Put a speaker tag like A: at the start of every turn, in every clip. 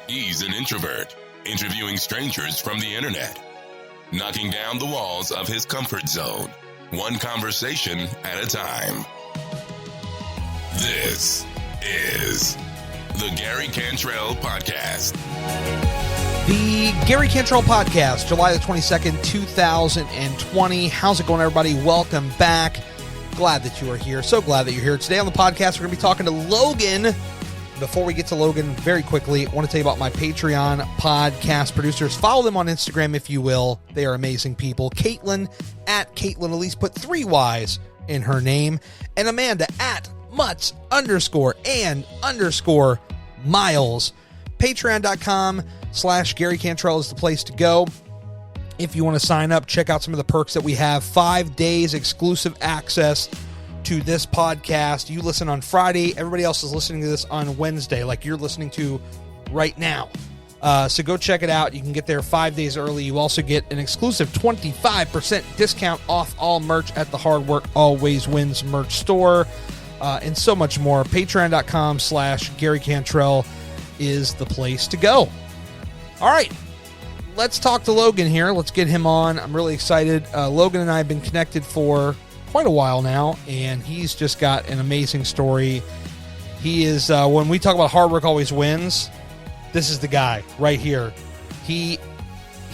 A: He's an introvert, interviewing strangers from the internet, knocking down the walls of his comfort zone, one conversation at a time. This is the Gary Cantrell Podcast.
B: The Gary Cantrell Podcast, July the 22nd, 2020. How's it going, everybody? Welcome back. Glad that you are here. So glad that you're here. Today on the podcast, we're going to be talking to Logan. Before we get to Logan, very quickly, I want to tell you about my Patreon podcast producers. Follow them on Instagram, if you will. They are amazing people. Caitlin, at Caitlin Elise, put 3 Y's in her name. And Amanda, at Mutts_and_Miles. Patreon.com/Gary Cantrell is the place to go. If you want to sign up, check out some of the perks that we have. 5 days exclusive access to this podcast. You listen on Friday. Everybody else is listening to this on Wednesday, like you're listening to right now. So go check it out. You can get there 5 days early. You also get an exclusive 25% discount off all merch at the Hard Work Always Wins merch store, and so much more. Patreon.com/Gary Cantrell is the place to go. All right, let's talk to Logan here. Let's get him on. I'm really excited. Logan and I have been connected for quite a while now, and he's just got an amazing story. He is, when we talk about Hard Work Always Wins, this is the guy right here. He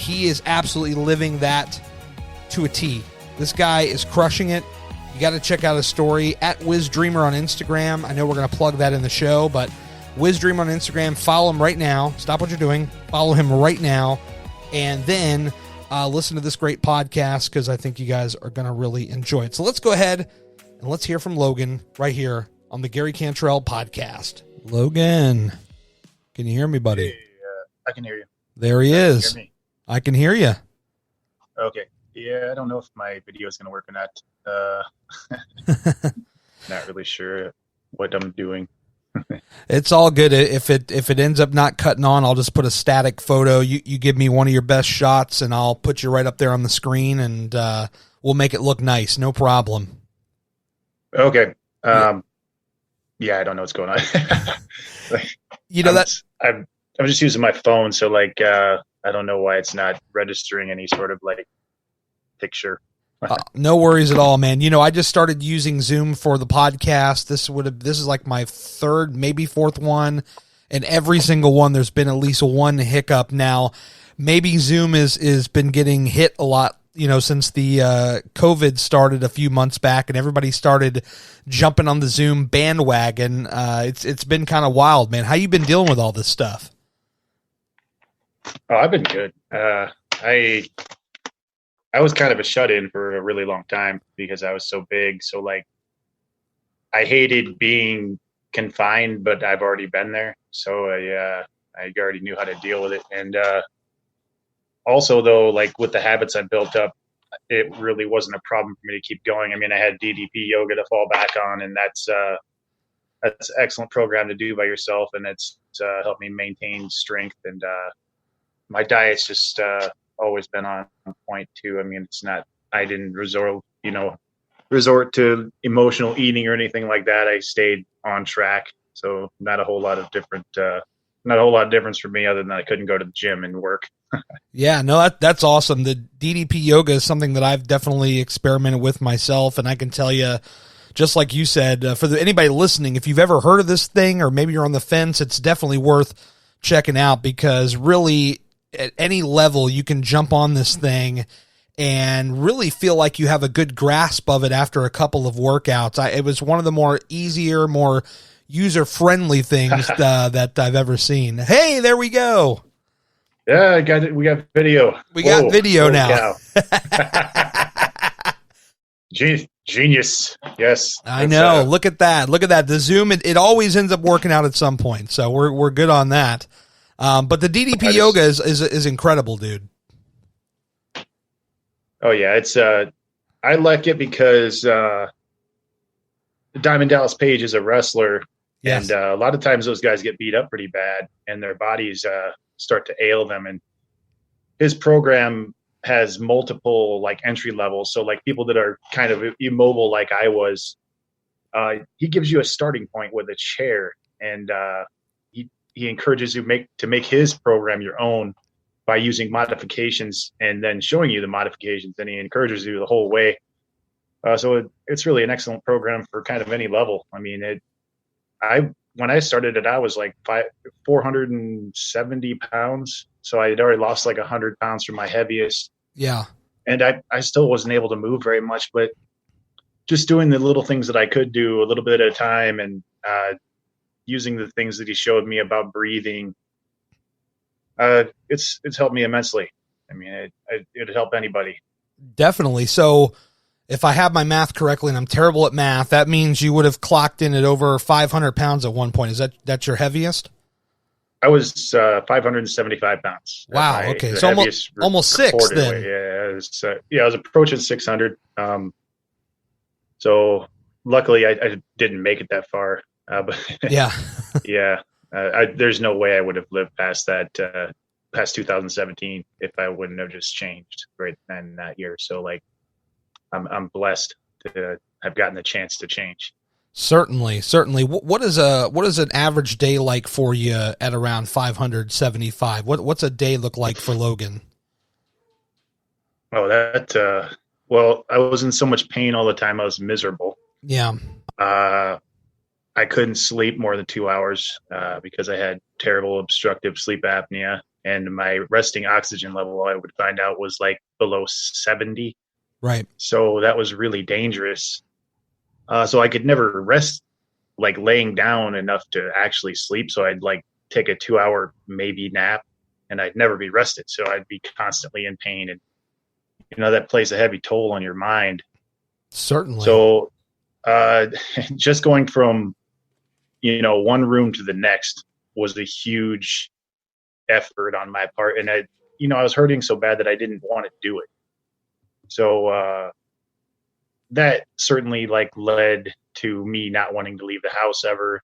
B: is absolutely living that to a T. This guy is crushing it. You got to check out his story at WizDreamer on Instagram. I know we're going to plug that in the show, but WizDreamer on Instagram. Follow him right now. Stop what you're doing. Follow him right now. And then listen to this great podcast, because I think you guys are going to really enjoy it. So let's go ahead and let's hear from Logan right here on the Gary Cantrell Podcast. Logan, can you hear me, buddy?
C: Hey, I can hear you.
B: There he is.
C: Hear me?
B: I can hear you.
C: Okay. Yeah, I don't know if my video is going to work or not. Not really sure what I'm doing.
B: It's all good. If it ends up not cutting on, I'll just put a static photo. You give me one of your best shots, and I'll put you right up there on the screen, and we'll make it look nice. No problem.
C: Okay. Yeah, I don't know what's going on. I'm just using my phone, so I don't know why it's not registering any sort of picture.
B: No worries at all, man. I just started using Zoom for the podcast. This is like my third, maybe fourth one, and every single one there's been at least one hiccup. Now, maybe Zoom is been getting hit a lot, since the COVID started a few months back, and everybody started jumping on the Zoom bandwagon. It's been kind of wild, man. How you been dealing with all this stuff?
C: Oh, I've been good. I was kind of a shut-in for a really long time because I was so big. So I hated being confined, but I've already been there. So I already knew how to deal with it. And also though, with the habits I built up, it really wasn't a problem for me to keep going. I mean, I had DDP yoga to fall back on, and that's an excellent program to do by yourself. And it's helped me maintain strength. And my diet's just always been on point too. I mean, I didn't resort to emotional eating or anything like that. I stayed on track. So not a whole lot of difference for me, other than I couldn't go to the gym and work.
B: Yeah, no, that's awesome. The DDP yoga is something that I've definitely experimented with myself. And I can tell you, just like you said, for anybody listening, if you've ever heard of this thing, or maybe you're on the fence, it's definitely worth checking out, because really, at any level, you can jump on this thing and really feel like you have a good grasp of it after a couple of workouts. It was one of the more user-friendly things that I've ever seen. Hey, there we go.
C: Yeah, we got video.
B: We got video now.
C: Genius. Yes.
B: I know. Look at that. The Zoom, it always ends up working out at some point. So we're good on that. But the DDP yoga is incredible, dude.
C: Oh yeah, it's I like it because Diamond Dallas Page is a wrestler,
B: yes.
C: And a lot of times those guys get beat up pretty bad, and their bodies start to ail them. And his program has multiple entry levels, so people that are kind of immobile like I was, he gives you a starting point with a chair, and he encourages you to make his program your own by using modifications and then showing you the modifications, and he encourages you the whole way. So it's really an excellent program for kind of any level. I mean, when I started it, I was like 470 pounds. So I had already lost like 100 pounds from my heaviest.
B: Yeah.
C: And I still wasn't able to move very much, but just doing the little things that I could do a little bit at a time, and using the things that he showed me about breathing, it's helped me immensely. I mean, it'd help anybody.
B: Definitely. So if I have my math correctly, and I'm terrible at math, that means you would have clocked in at over 500 pounds at one point. Is that's your heaviest?
C: I was 575 pounds.
B: Wow. Okay. So almost 6 then.
C: Weight. Yeah, I was approaching 600. So luckily I didn't make it that far. But
B: yeah.
C: Yeah. There's no way I would have lived past that, past 2017 if I wouldn't have just changed right then that year. So like, I'm blessed to have gotten the chance to change.
B: Certainly. What is an average day like for you at around 575? What's a day look like for Logan?
C: Oh, well, I was in so much pain all the time. I was miserable.
B: Yeah.
C: I couldn't sleep more than 2 hours, because I had terrible obstructive sleep apnea, and my resting oxygen level, I would find out, was like below 70.
B: Right.
C: So that was really dangerous. So I could never rest, like laying down enough to actually sleep. So I'd like take a 2 hour maybe nap, and I'd never be rested. So I'd be constantly in pain, and that plays a heavy toll on your mind.
B: Certainly.
C: So just going from, one room to the next was a huge effort on my part. And I was hurting so bad that I didn't want to do it. So that certainly like led to me not wanting to leave the house ever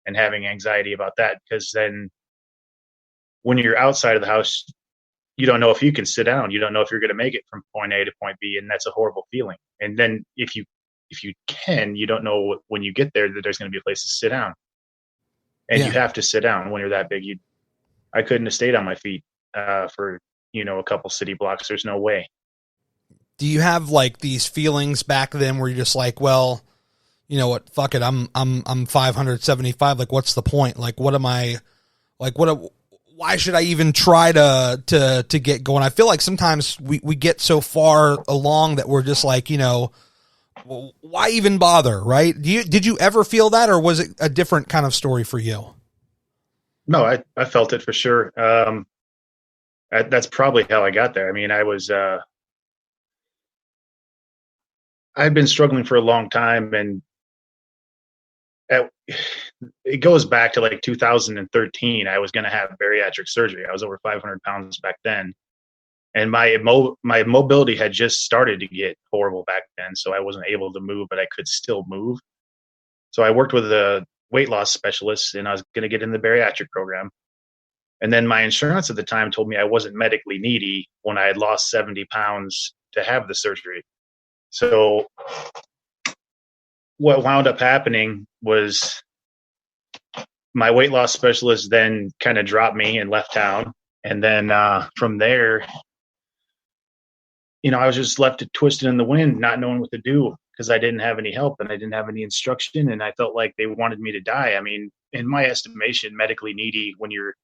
C: and having anxiety about that. Because then when you're outside of the house, you don't know if you can sit down. You don't know if you're going to make it from point A to point B. And that's a horrible feeling. And then if you can, you don't know when you get there that there's going to be a place to sit down. And you have to sit down when you're that big. I couldn't have stayed on my feet for, a couple city blocks. There's no way.
B: Do you have like these feelings back then where you're just like, well, you know what, fuck it. I'm 575. Like, what's the point? Like, what am I like, why should I even try to get going? I feel like sometimes we get so far along that we're just like, why even bother? Right. Did you ever feel that, or was it a different kind of story for you?
C: No, I felt it for sure. That's probably how I got there. I mean, I've been struggling for a long time, and it goes back to like 2013. I was going to have bariatric surgery. I was over 500 pounds back then, and my mobility had just started to get horrible back then. So I wasn't able to move, but I could still move. So I worked with a weight loss specialist, and I was going to get in the bariatric program. And then my insurance at the time told me I wasn't medically needy when I had lost 70 pounds to have the surgery. So what wound up happening was my weight loss specialist then kind of dropped me and left town. And then from there, I was just left twisted in the wind, not knowing what to do, because I didn't have any help and I didn't have any instruction. And I felt like they wanted me to die. I mean, in my estimation, medically needy when you're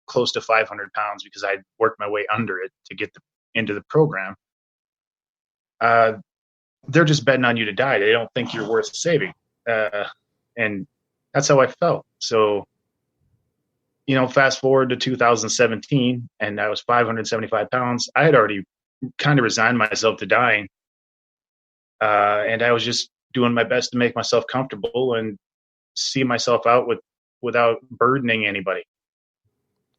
C: close to 500 pounds, because I worked my way under it to get into the program. They're just betting on you to die. They don't think you're worth saving. And that's how I felt. So, fast forward to 2017, and I was 575 pounds. I had already kind of resigned myself to dying. And I was just doing my best to make myself comfortable and see myself out without burdening anybody.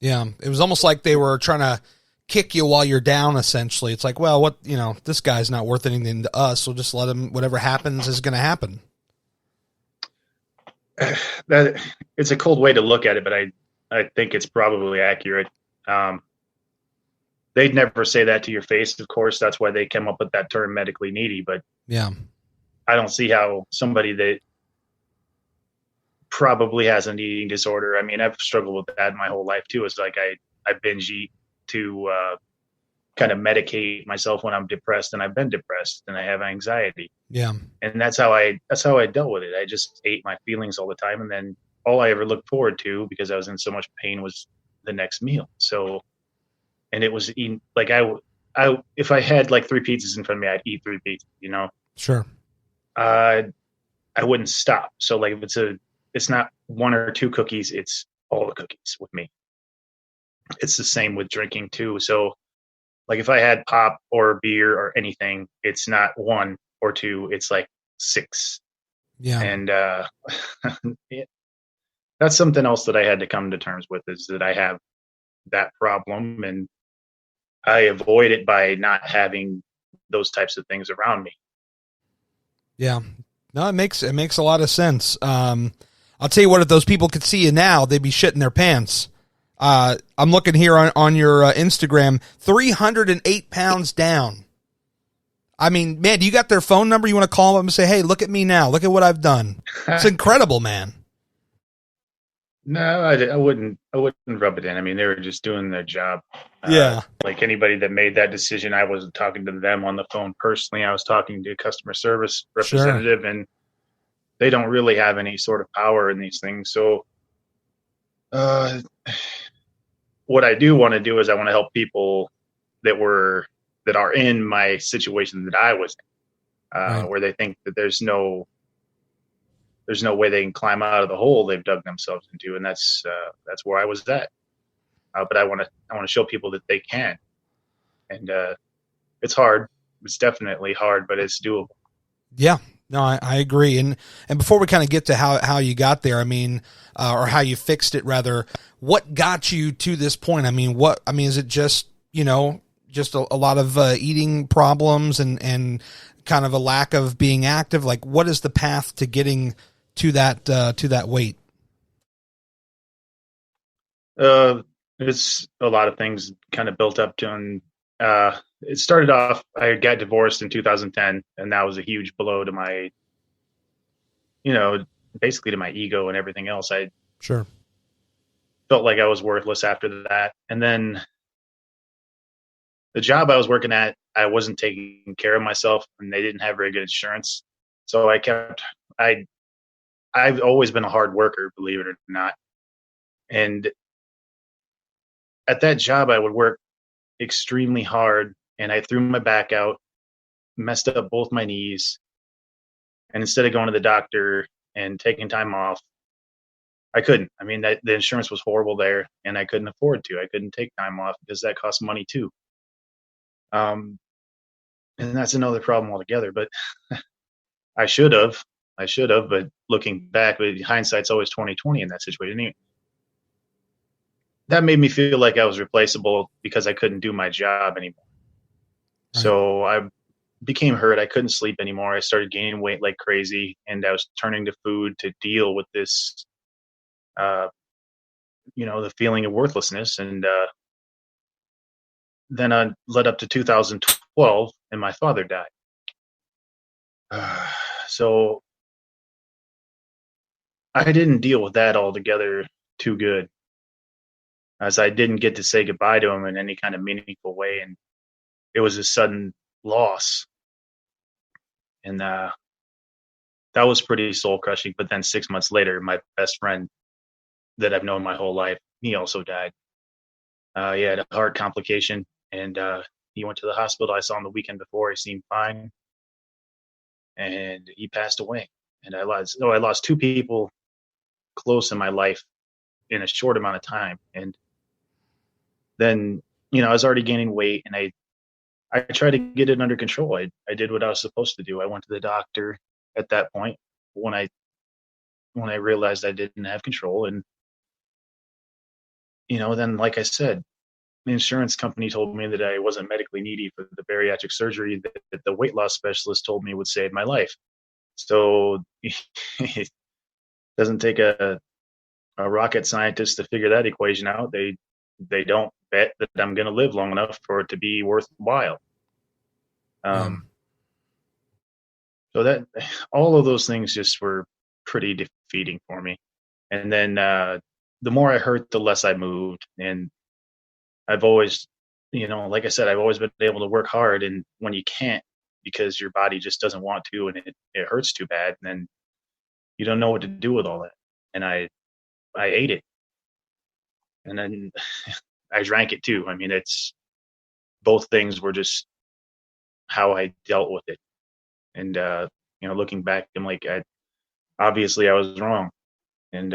C: Yeah.
B: It was almost like they were trying to kick you while you're down, essentially. It's like, well, this guy's not worth anything to us. We'll just let him, whatever happens is going to happen.
C: That it's a cold way to look at it, but I think it's probably accurate. They'd never say that to your face. Of course, that's why they came up with that term, medically needy. But
B: yeah,
C: I don't see how somebody that probably has an eating disorder. I mean, I've struggled with that my whole life too. It's like I binge eat to kind of medicate myself when I'm depressed, and I've been depressed and I have anxiety.
B: Yeah.
C: And that's how I dealt with it. I just ate my feelings all the time, and then all I ever looked forward to, because I was in so much pain, was the next meal. So, and it was eating like I if I had like 3 pizzas in front of me, I'd eat 3 pizzas.
B: Sure.
C: Uh, I wouldn't stop. So like if it's not 1 or 2 cookies, it's all the cookies with me. It's the same with drinking too. So like if I had pop or beer or anything, it's not 1 or 2, it's like 6.
B: Yeah.
C: And that's something else that I had to come to terms with, is that I have that problem, and I avoid it by not having those types of things around me.
B: Yeah. No, it makes a lot of sense. I'll tell you what, if those people could see you now, they'd be shitting their pants. I'm looking here on your Instagram, 308 pounds down. I mean, man, do you got their phone number? You want to call them and say, hey, look at me now. Look at what I've done. It's incredible, man.
C: No, I wouldn't rub it in. I mean, they were just doing their job.
B: Yeah.
C: Like anybody that made that decision, I wasn't talking to them on the phone personally. I was talking to a customer service representative, and they don't really have any sort of power in these things. So, what I do want to do is I want to help people that are in my situation that I was in,
B: Right.
C: where they think that there's no way they can climb out of the hole they've dug themselves into, and that's where I was at. But I want to show people that they can, and it's hard. It's definitely hard, but it's doable.
B: Yeah, no, I agree. And before we kind of get to how you got there, I mean, or how you fixed it rather, what got you to this point? I mean, is it just, just a lot of eating problems and kind of a lack of being active? Like, what is the path to getting to that weight?
C: It's a lot of things kind of built up to, and it started off, I got divorced in 2010, and that was a huge blow to my, basically to my ego and everything else. I
B: Sure.
C: felt like I was worthless after that. And then the job I was working at, I wasn't taking care of myself, and they didn't have very good insurance. So I've always been a hard worker, believe it or not. And at that job, I would work extremely hard, and I threw my back out, messed up both my knees. And instead of going to the doctor and taking time off, I couldn't. I mean, the insurance was horrible there, and I couldn't afford to. I couldn't take time off because that costs money too. And that's another problem altogether. But I should have. But looking back, hindsight's always 20/20 in that situation. That made me feel like I was replaceable because I couldn't do my job anymore. Right. So I became hurt. I couldn't sleep anymore. I started gaining weight like crazy, and I was turning to food to deal with this, the feeling of worthlessness. And then I led up to 2012, and my father died. So I didn't deal with that altogether too good, as I didn't get to say goodbye to him in any kind of meaningful way. And it was a sudden loss. And that was pretty soul crushing. But then 6 months later, my best friend that I've known my whole life, he also died. He had a heart complication, and he went to the hospital. I saw him the weekend before. He seemed fine, and he passed away. And I lost 2 people close in my life in a short amount of time. And then, I was already gaining weight, and I tried to get it under control. I did what I was supposed to do. I went to the doctor at that point when I realized I didn't have control. And, then, like I said, the insurance company told me that I wasn't medically needy for the bariatric surgery that the weight loss specialist told me would save my life. So it doesn't take a rocket scientist to figure that equation out. They don't bet that I'm going to live long enough for it to be worthwhile. So that all of those things just were pretty defeating for me. And then the more I hurt, the less I moved. And I've always, like I said, I've always been able to work hard. And when you can't, because your body just doesn't want to, and it hurts too bad, and then you don't know what to do with all that. And I ate it, and then I drank it too. I mean, it's both things were just how I dealt with it. And looking back, I'm like, obviously I was wrong, and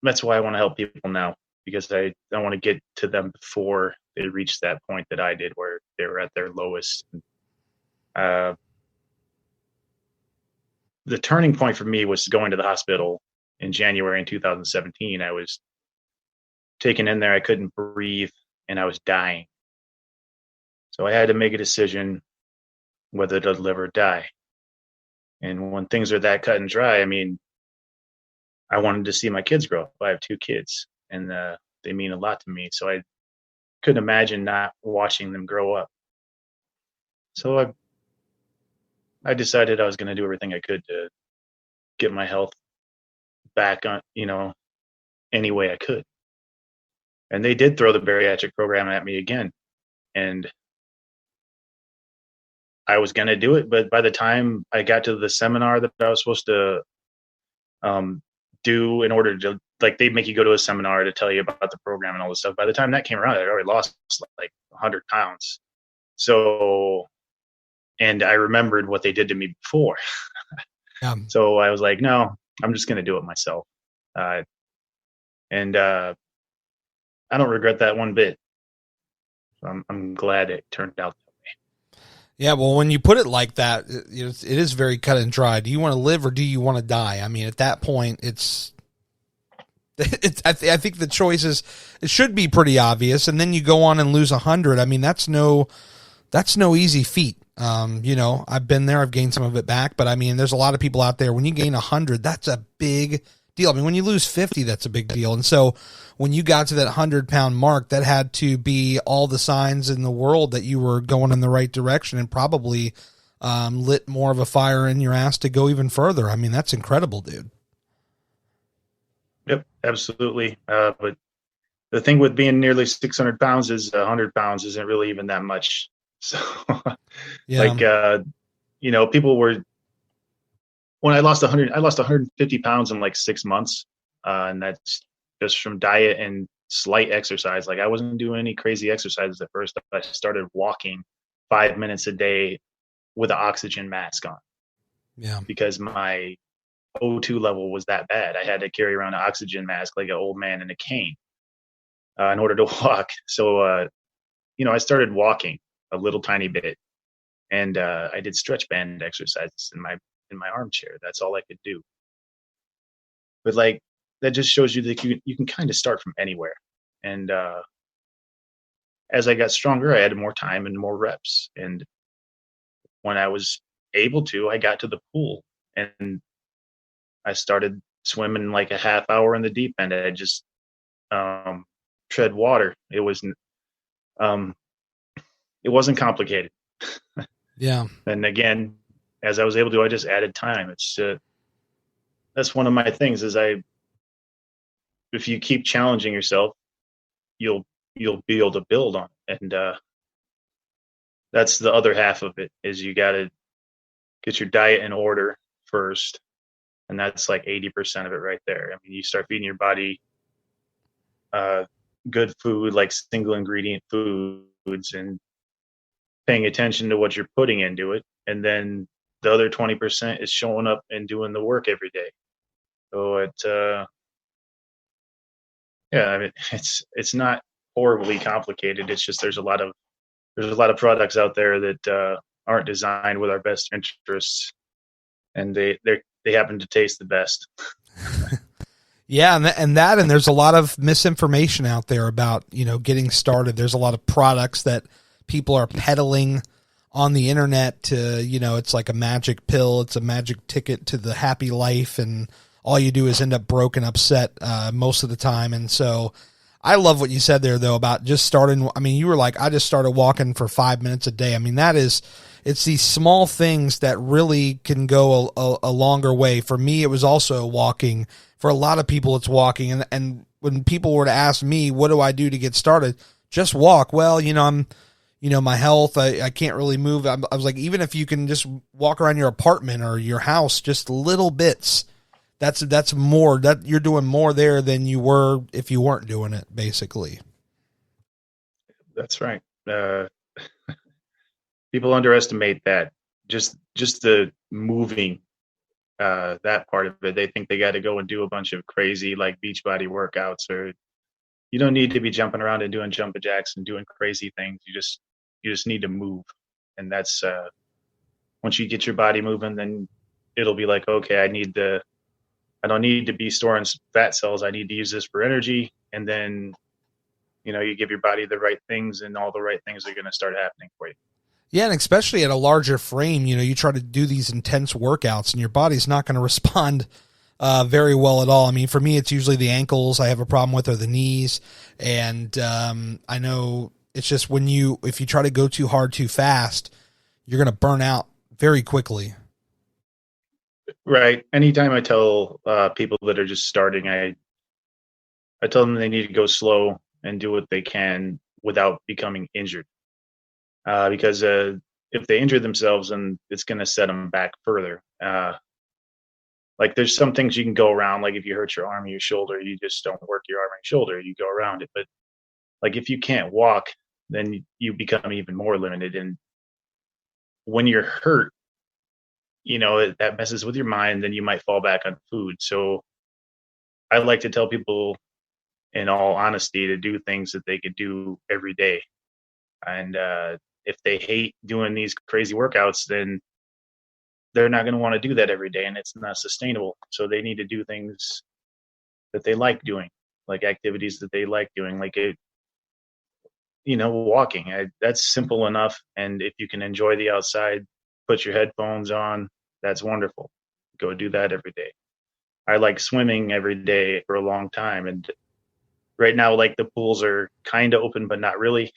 C: that's why I want to help people now, because I want to get to them before they reach that point that I did, where they were at their lowest. The turning point for me was going to the hospital in January in 2017. I was taken in there. I couldn't breathe, and I was dying. So I had to make a decision whether to live or die. And when things are that cut and dry, I mean, I wanted to see my kids grow up. I have 2 kids, and they mean a lot to me. So I couldn't imagine not watching them grow up. So I decided I was going to do everything I could to get my health back on, any way I could. And they did throw the bariatric program at me again. And I was going to do it, but by the time I got to the seminar that I was supposed to do in order to, like, they'd make you go to a seminar to tell you about the program and all this stuff. By the time that came around, I'd already lost like 100 pounds. So, and I remembered what they did to me before. So I was like, no, I'm just going to do it myself. And I don't regret that one bit. I'm glad it turned out that way.
B: Yeah, well, when you put it like that, it is very cut and dry. Do you want to live or do you want to die? I mean, at that point, I think the choices, it should be pretty obvious. And then you go on and lose 100. I mean, that's no easy feat. I've been there, I've gained some of it back, but I mean, there's a lot of people out there. When you gain 100, that's a big deal. I mean, when you lose 50, that's a big deal. And so when you got to that 100-pound mark, that had to be all the signs in the world that you were going in the right direction, and probably lit more of a fire in your ass to go even further. I mean, that's incredible, dude.
C: Yep, absolutely. But the thing with being nearly 600 pounds is 100 pounds isn't really even that much. So yeah. People were, when I lost 150 pounds in like 6 months. And that's just from diet and slight exercise. Like, I wasn't doing any crazy exercises at first. I started walking 5 minutes a day with an oxygen mask on.
B: Yeah.
C: Because my O2 level was that bad. I had to carry around an oxygen mask like an old man in a cane in order to walk. So, I started walking a little tiny bit, and I did stretch band exercises in my armchair. That's all I could do. But like, that just shows you that you can kind of start from anywhere. And as I got stronger, I had more time and more reps. And when I was able to, I got to the pool and I started swimming like a half hour in the deep end. I just tread water. It wasn't complicated.
B: Yeah.
C: And again, as I was able to, I just added time. It's that's one of my things is if you keep challenging yourself, you'll be able to build on it. And that's the other half of it, is you got to get your diet in order first. And that's like 80% of it right there. I mean, you start feeding your body good food, like single ingredient foods, and paying attention to what you're putting into it. And then the other 20% is showing up and doing the work every day. So I mean, it's not horribly complicated. It's just there's a lot of products out there that aren't designed with our best interests, and they happen to taste the best.
B: Yeah, and there's a lot of misinformation out there about getting started. There's a lot of products that people are peddling on the internet to it's like a magic pill, it's a magic ticket to the happy life, and all you do is end up broken, upset most of the time. And so I love what you said there, though, about just starting. I mean, you were like, I just started walking for 5 minutes a day. I mean, that is, it's these small things that really can go a longer way. For me, it was also walking. For a lot of people, it's walking. And when people were to ask me, what do I do to get started? Just walk. Well, my health, I can't really move. I was like, even if you can just walk around your apartment or your house, just little bits, that's more, that you're doing more there than you were if you weren't doing it, basically.
C: That's right. People underestimate that. Just the moving, that part of it. They think they got to go and do a bunch of crazy like Beachbody workouts, or you don't need to be jumping around and doing jumping jacks and doing crazy things. You just need to move. And that's, once you get your body moving, then it'll be like, okay, I don't need to be storing fat cells. I need to use this for energy. And then, you give your body the right things, and all the right things are going to start happening for you.
B: Yeah, and especially at a larger frame, you try to do these intense workouts, and your body's not going to respond very well at all. I mean, for me, it's usually the ankles I have a problem with, or the knees. And I know it's just if you try to go too hard too fast, you're going to burn out very quickly.
C: Right. Anytime I tell people that are just starting, I tell them they need to go slow and do what they can without becoming injured. Because if they injure themselves, then it's going to set them back further. Like there's some things you can go around, like if you hurt your arm or your shoulder, you just don't work your arm or your shoulder, you go around it. But like if you can't walk, then you become even more limited. And when you're hurt, that messes with your mind, then you might fall back on food. So I like to tell people, in all honesty, to do things that they could do every day. And if they hate doing these crazy workouts, then they're not going to want to do that every day, and it's not sustainable. So they need to do things that they like doing, like activities that they like doing, like walking. That's simple enough. And if you can enjoy the outside, put your headphones on, that's wonderful. Go do that every day. I like swimming every day for a long time. And right now, like the pools are kind of open, but not really.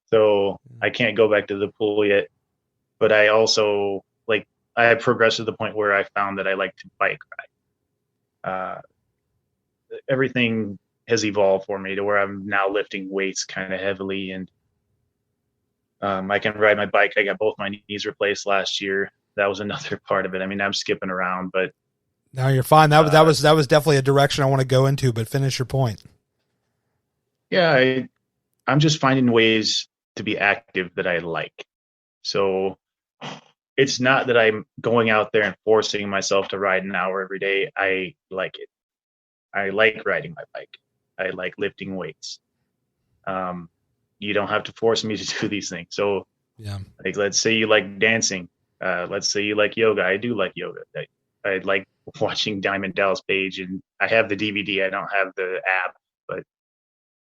C: So I can't go back to the pool yet. But I also I have progressed to the point where I found that I like to bike ride. Everything has evolved for me to where I'm now lifting weights kind of heavily, and I can ride my bike. I got both my knees replaced last year. That was another part of it. I mean, I'm skipping around, but
B: no, you're fine. That was definitely a direction I want to go into, but finish your point.
C: Yeah, I'm just finding ways to be active that I like. So it's not that I'm going out there and forcing myself to ride an hour every day. I like it. I like riding my bike. I like lifting weights. You don't have to force me to do these things. So
B: yeah,
C: like, let's say you like dancing. Let's say you like yoga. I do like yoga. I like watching Diamond Dallas Page, and I have the DVD. I don't have the app, but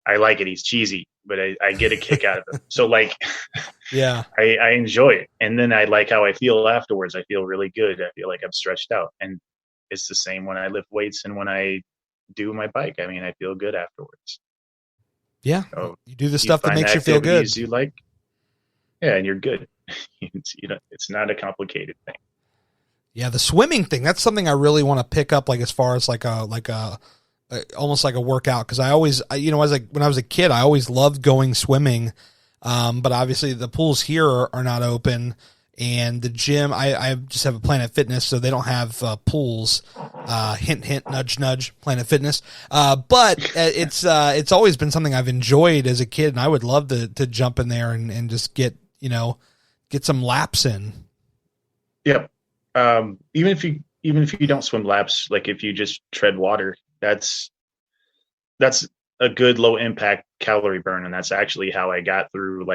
C: I like it. He's cheesy, but I get a kick out of it. So
B: yeah,
C: I enjoy it. And then I like how I feel afterwards. I feel really good. I feel like I'm stretched out. And it's the same when I lift weights and when I do my bike. I mean, I feel good afterwards.
B: Yeah. So you do the stuff that makes you feel good.
C: You like, yeah, and you're good. It's not a complicated thing.
B: Yeah, the swimming thing, that's something I really want to pick up, as far as almost like a workout, because I always, when I was a kid, I always loved going swimming, but obviously the pools here are not open, and the gym, I just have a Planet Fitness, so they don't have pools. Hint, hint, nudge, nudge, Planet Fitness. But it's always been something I've enjoyed as a kid, and I would love to jump in there and just get some laps in.
C: Yep. Even if you don't swim laps, like if you just tread water, that's a good low impact calorie burn. And that's actually how I got through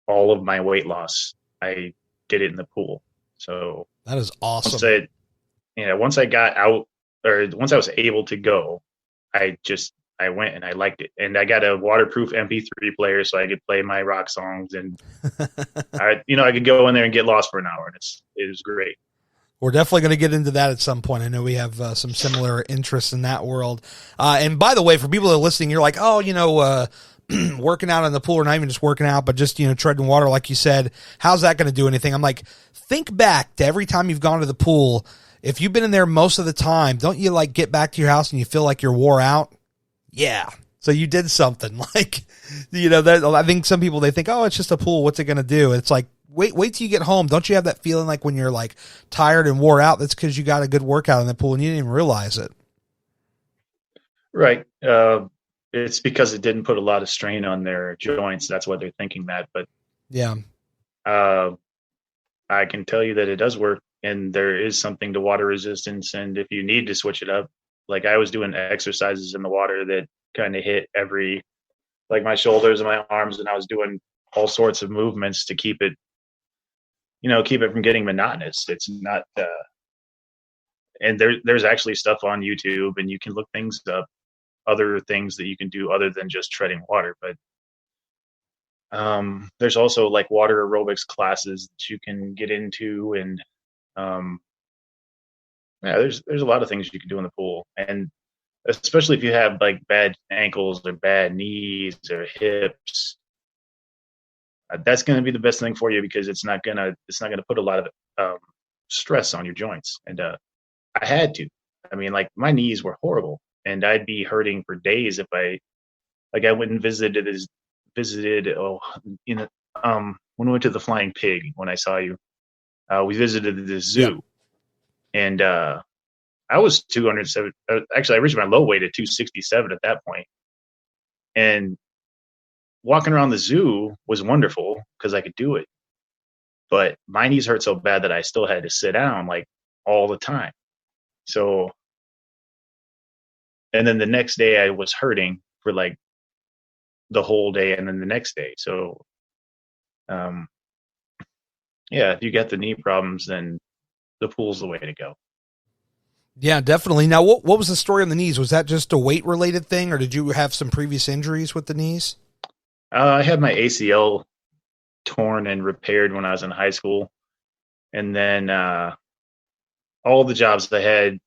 C: all of my weight loss. I did it in the pool. So
B: that is awesome.
C: Once I got out, or once I was able to go, I went and I liked it. And I got a waterproof MP3 player so I could play my rock songs, and I could go in there and get lost for an hour, and it was great.
B: We're definitely going to get into that at some point. I know we have some similar interests in that world. And by the way, for people that are listening, you're like, working out in the pool, or not even just working out, but just, treading water, like you said, how's that going to do anything? I'm like, think back to every time you've gone to the pool. If you've been in there most of the time, don't you like get back to your house and you feel like you're wore out? Yeah. So you did something like, I think some people, they think, oh, it's just a pool. What's it going to do? It's like, wait till you get home. Don't you have that feeling like when you're like tired and wore out? That's because you got a good workout in the pool and you didn't even realize it.
C: Right. It's because it didn't put a lot of strain on their joints. That's why they're thinking that. But
B: yeah,
C: I can tell you that it does work, and there is something to water resistance. And if you need to switch it up, like I was doing exercises in the water that kind of hit like my shoulders and my arms, and I was doing all sorts of movements to keep it from getting monotonous. It's not, and there's actually stuff on YouTube, and you can look things up, other things that you can do other than just treading water. But there's also like water aerobics classes that you can get into, and there's a lot of things you can do in the pool, and especially if you have like bad ankles or bad knees or hips, that's going to be the best thing for you, because it's not gonna put a lot of stress on your joints. And I had to. I mean, like my knees were horrible, and I'd be hurting for days if I went and visited when we went to the Flying Pig, when I saw you, we visited the zoo. Yeah. And I was 207. Actually, I reached my low weight at 267 at that point. And walking around the zoo was wonderful because I could do it. But my knees hurt so bad that I still had to sit down like all the time. So, and then the next day I was hurting for like the whole day, and then the next day. So, if you got the knee problems, then the pool's the way to go.
B: Yeah, definitely. Now, what was the story on the knees? Was that just a weight-related thing, or did you have some previous injuries with the knees?
C: I had my ACL torn and repaired when I was in high school. And then all the jobs I had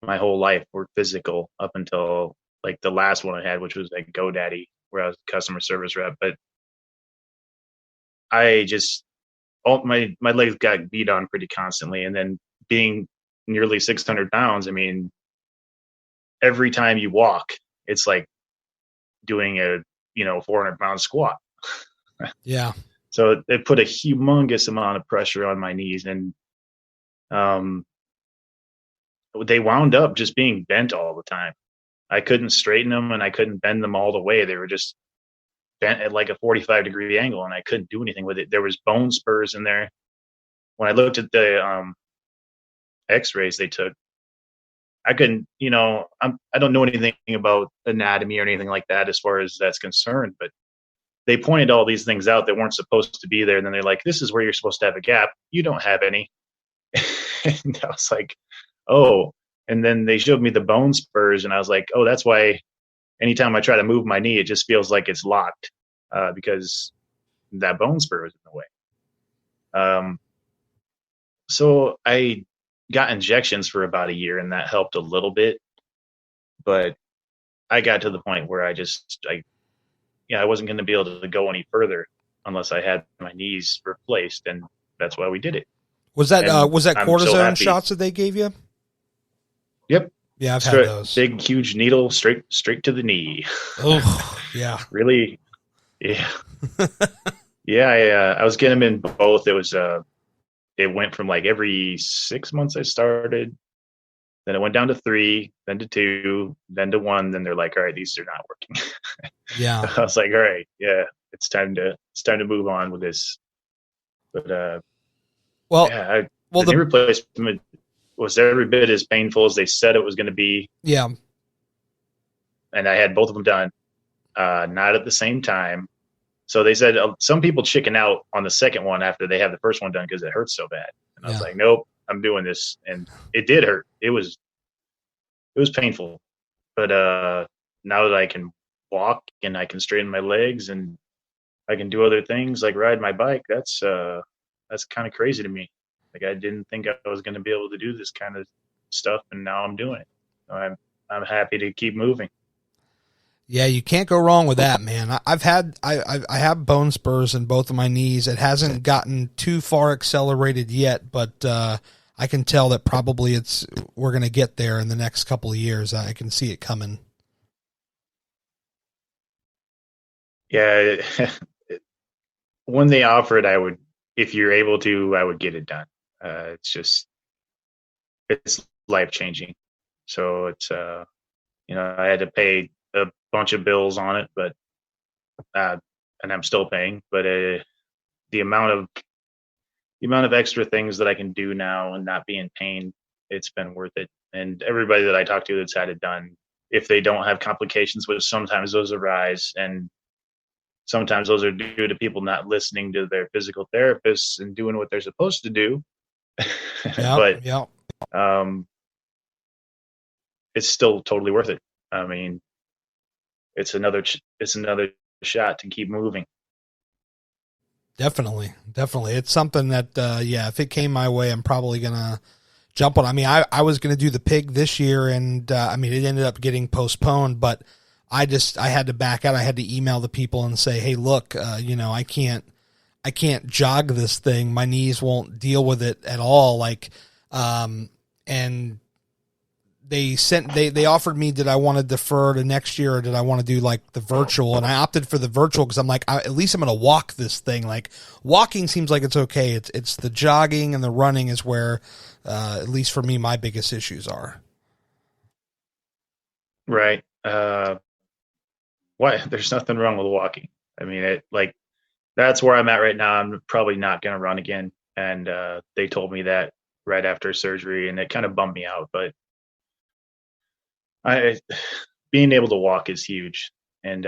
C: my whole life were physical up until like the last one I had, which was like GoDaddy, where I was a customer service rep. But I just, my legs got beat on pretty constantly. And then being nearly 600 pounds, I mean, every time you walk, it's like doing a 400-pound squat.
B: Yeah.
C: So it put a humongous amount of pressure on my knees, and they wound up just being bent all the time. I couldn't straighten them, and I couldn't bend them all the way. They were just bent at like a 45-degree angle, and I couldn't do anything with it. There was bone spurs in there. When I looked at the x-rays they took, I couldn't, I don't know anything about anatomy or anything like that as far as that's concerned, but they pointed all these things out that weren't supposed to be there. And then they're like, this is where you're supposed to have a gap. You don't have any. And I was like, oh. And then they showed me the bone spurs, and I was like, oh, that's why anytime I try to move my knee, it just feels like it's locked, because that bone spur is in the way. So I got injections for about a year, and that helped a little bit. But I got to the point where I wasn't going to be able to go any further unless I had my knees replaced, and that's why we did it.
B: Was that cortisone shots that they gave you?
C: Yep.
B: Yeah, I've had those.
C: Big, huge needle straight to the knee.
B: Oh, yeah.
C: Really? Yeah. Yeah, I was getting them in both. It was it went from like every 6 months I started, then it went down to 3, then to 2, then to 1. Then they're like, all right, these are not working.
B: Yeah.
C: I was like, all right, yeah, it's time to move on with this. But the knee replacement was every bit as painful as they said it was going to be.
B: Yeah.
C: And I had both of them done, not at the same time. So they said some people chicken out on the second one after they have the first one done because it hurts so bad. And I was like, nope, I'm doing this. And it did hurt. It was painful. But now that I can walk and I can straighten my legs and I can do other things like ride my bike, that's kind of crazy to me. Like I didn't think I was going to be able to do this kind of stuff, and now I'm doing it. I'm happy to keep moving.
B: Yeah, you can't go wrong with that, man. I have bone spurs in both of my knees. It hasn't gotten too far accelerated yet, but I can tell that probably we're going to get there in the next couple of years. I can see it coming.
C: Yeah, when they offer it, I would, if you're able to, I would get it done. It's life changing. So I had to pay a bunch of bills on it, but and I'm still paying. But the amount of extra things that I can do now and not be in pain, it's been worth it. And everybody that I talk to that's had it done, if they don't have complications, which sometimes those arise, and sometimes those are due to people not listening to their physical therapists and doing what they're supposed to do. But it's still totally worth it. I mean, it's another shot to keep moving.
B: Definitely. It's something that, if it came my way, I'm probably going to jump on. I mean, I was going to do the pig this year, and it ended up getting postponed, but I had to back out. I had to email the people and say, hey, look, I can't jog this thing. My knees won't deal with it at all. And they offered me, did I want to defer to next year, or did I want to do like the virtual? And I opted for the virtual because I'm like, at least I'm going to walk this thing. Like, walking seems like it's okay. It's the jogging and the running is where, at least for me, my biggest issues are.
C: Right. Why? There's nothing wrong with walking. I mean, that's where I'm at right now. I'm probably not going to run again. And they told me that right after surgery, and it kind of bummed me out. But being able to walk is huge. And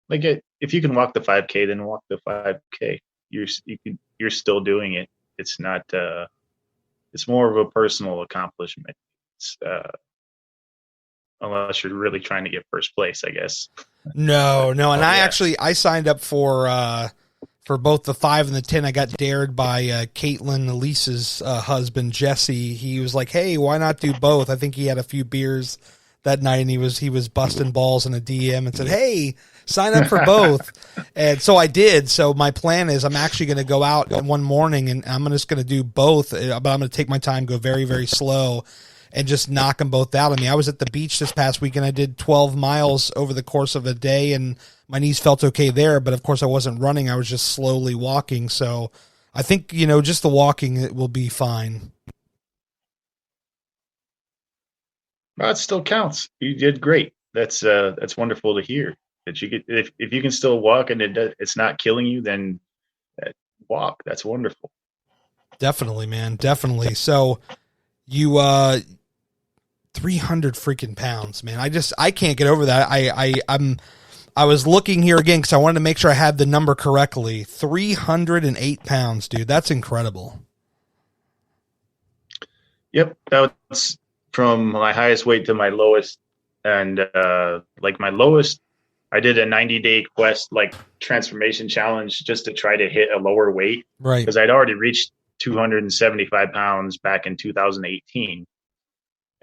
C: if you can walk the 5K, then walk the 5K. You're still doing it. It's not. It's more of a personal accomplishment. Unless you're really trying to get first place, I guess.
B: No. And I signed up for both the 5 and the 10. I got dared by Caitlin, Elise's husband, Jesse. He was like, hey, why not do both? I think he had a few beers that night, and he was busting balls in a DM and said, hey, sign up for both. And so I did. So my plan is I'm actually going to go out one morning, and I'm just going to do both, but I'm going to take my time, go very, very slow, and just knock them both out. I mean, I was at the beach this past weekend. I did 12 miles over the course of a day, and my knees felt okay there. But of course, I wasn't running. I was just slowly walking. So I think, just the walking, it will be fine.
C: Well, it still counts. You did great. That's wonderful to hear. That you get, if you can still walk and it's not killing you, then walk. That's wonderful.
B: Definitely, man. Definitely. So you 300 freaking pounds, man. I can't get over that. I was looking here again because I wanted to make sure I had the number correctly. 308 pounds, dude. That's incredible.
C: Yep. That's from my highest weight to my lowest. And my lowest, I did a 90-day quest, transformation challenge, just to try to hit a lower weight.
B: Right.
C: Because I'd already reached 275 pounds back in 2018.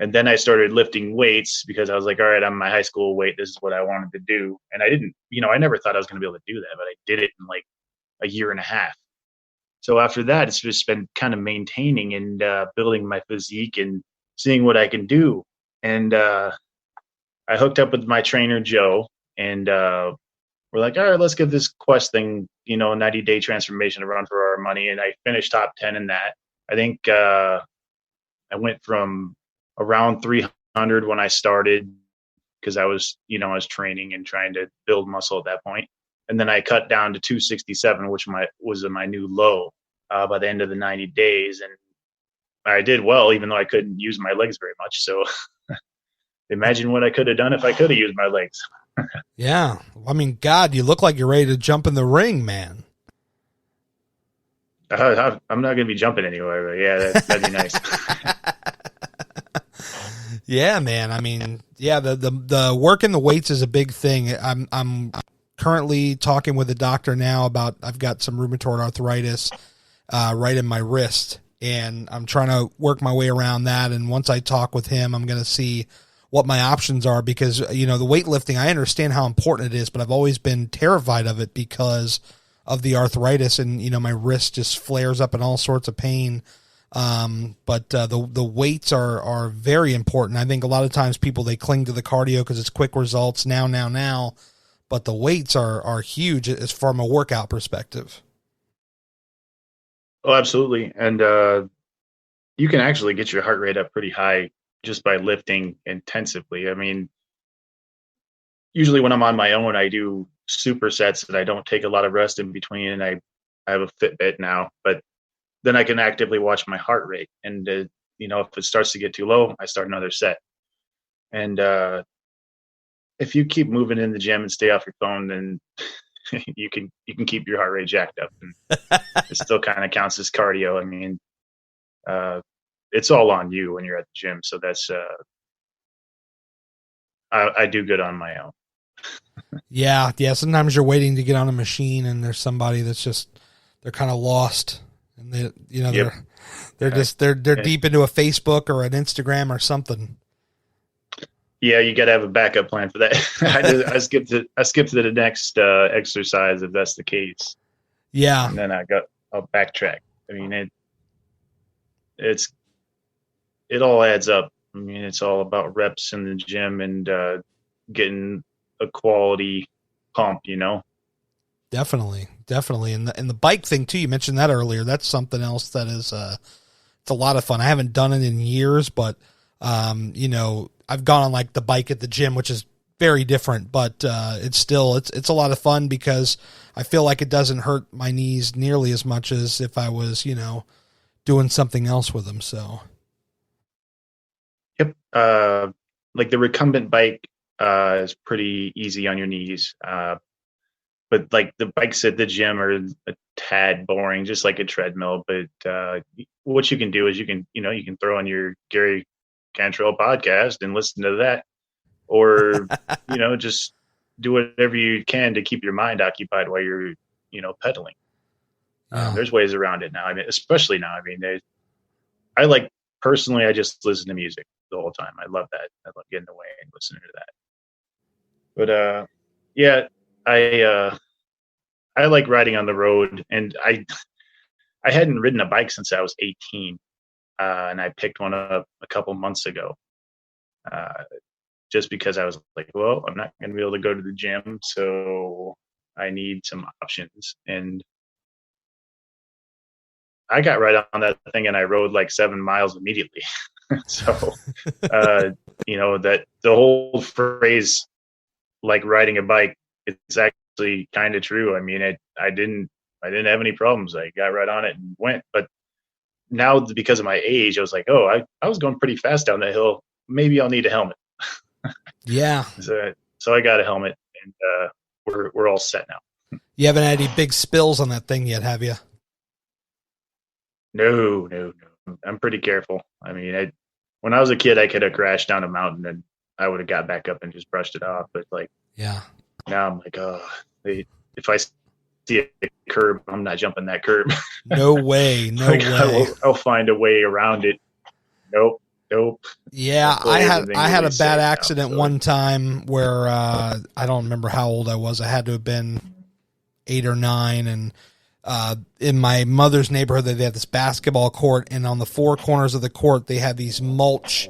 C: And then I started lifting weights because I was like, all right, I'm my high school weight. This is what I wanted to do. And I didn't, I never thought I was going to be able to do that, but I did it in a year and a half. So after that, it's just been kind of maintaining and building my physique and seeing what I can do. And I hooked up with my trainer, Joe, and we're like, all right, let's give this quest thing, a 90-day transformation a run for our money. And I finished top 10 in that. I think I went from around 300 when I started, because I was training and trying to build muscle at that point. And then I cut down to 267, which was my new low by the end of the 90 days. And I did well, even though I couldn't use my legs very much. So imagine what I could have done if I could have used my legs.
B: Yeah. I mean, God, you look like you're ready to jump in the ring, man.
C: I'm not going to be jumping anywhere, but yeah, that'd be nice.
B: Yeah, man. I mean, yeah, the working the weights is a big thing. I'm currently talking with a doctor now about, I've got some rheumatoid arthritis right in my wrist, and I'm trying to work my way around that. And once I talk with him, I'm going to see what my options are, because, the weightlifting, I understand how important it is, but I've always been terrified of it because of the arthritis, and, my wrist just flares up in all sorts of pain. But the weights are very important. I think a lot of times people, they cling to the cardio because it's quick results now, but the weights are huge as from a workout perspective.
C: Oh, absolutely. And you can actually get your heart rate up pretty high just by lifting intensively. I mean, usually when I'm on my own, I do supersets and I don't take a lot of rest in between. And I have a Fitbit now, but then I can actively watch my heart rate. And, if it starts to get too low, I start another set. And if you keep moving in the gym and stay off your phone, then you can keep your heart rate jacked up. And it still kind of counts as cardio. I mean, it's all on you when you're at the gym. So that's, I do good on my own.
B: Yeah. Sometimes you're waiting to get on a machine and there's somebody that's just, they're kind of lost, and they,
C: Yep.
B: they're deep into a Facebook or an Instagram or something.
C: Yeah, you got to have a backup plan for that. I skipped to the next exercise if that's the case.
B: Yeah,
C: and then I'll backtrack. I mean, it all adds up. I mean, it's all about reps in the gym and getting a quality pump.
B: definitely. And the bike thing too, you mentioned that earlier. That's something else that is it's a lot of fun. I haven't done it in years, but I've gone on like the bike at the gym, which is very different, but it's a lot of fun because I feel like it doesn't hurt my knees nearly as much as if I was, doing something else with them. So.
C: Yep. Like the recumbent bike is pretty easy on your knees. But like the bikes at the gym are a tad boring, just like a treadmill. But what you can do is you can throw on your Gary Cantrell podcast and listen to that, or just do whatever you can to keep your mind occupied while you're pedaling. There's ways around it now. I mean, especially now. I mean, personally, I just listen to music the whole time. I love that. I love getting away and listening to that. But yeah, I like riding on the road, and I hadn't ridden a bike since I was 18, and I picked one up a couple months ago, just because I was like, well, I'm not going to be able to go to the gym, so I need some options. And I got right on that thing, and I rode like 7 miles immediately. So, that the whole phrase, like riding a bike, it's actually kind of true. I mean, I didn't have any problems. I got right on it and went. But now, because of my age, I was like, oh, I was going pretty fast down that hill. Maybe I'll need a helmet.
B: Yeah.
C: So I got a helmet, and we're all set now.
B: You haven't had any big spills on that thing yet, have you?
C: No. I'm pretty careful. I mean, when I was a kid, I could have crashed down a mountain and I would have got back up and just brushed it off. But
B: yeah,
C: now I'm like, oh, if I see a curb, I'm not jumping that curb.
B: No way.
C: I'll find a way around it. Nope.
B: Yeah, I had a bad accident one time where I don't remember how old I was. I had to have been 8 or 9, and in my mother's neighborhood, they had this basketball court, and on the four corners of the court, they had these mulch,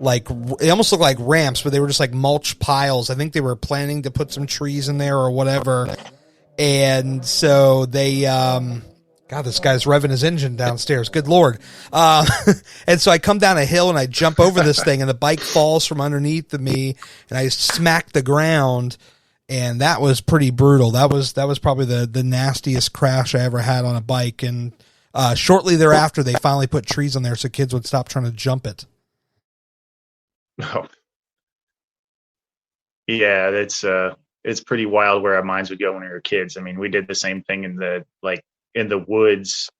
B: they almost look like ramps, but they were just like mulch piles. I think they were planning to put some trees in there or whatever. And so they, God, this guy's revving his engine downstairs. Good Lord. And so I come down a hill and I jump over this thing, and the bike falls from underneath of me, and I smack the ground. And that was pretty brutal. That was probably the nastiest crash I ever had on a bike. And shortly thereafter, they finally put trees on there so kids would stop trying to jump it.
C: Oh. Yeah, it's pretty wild where our minds would go when we were kids. I mean, we did the same thing in the woods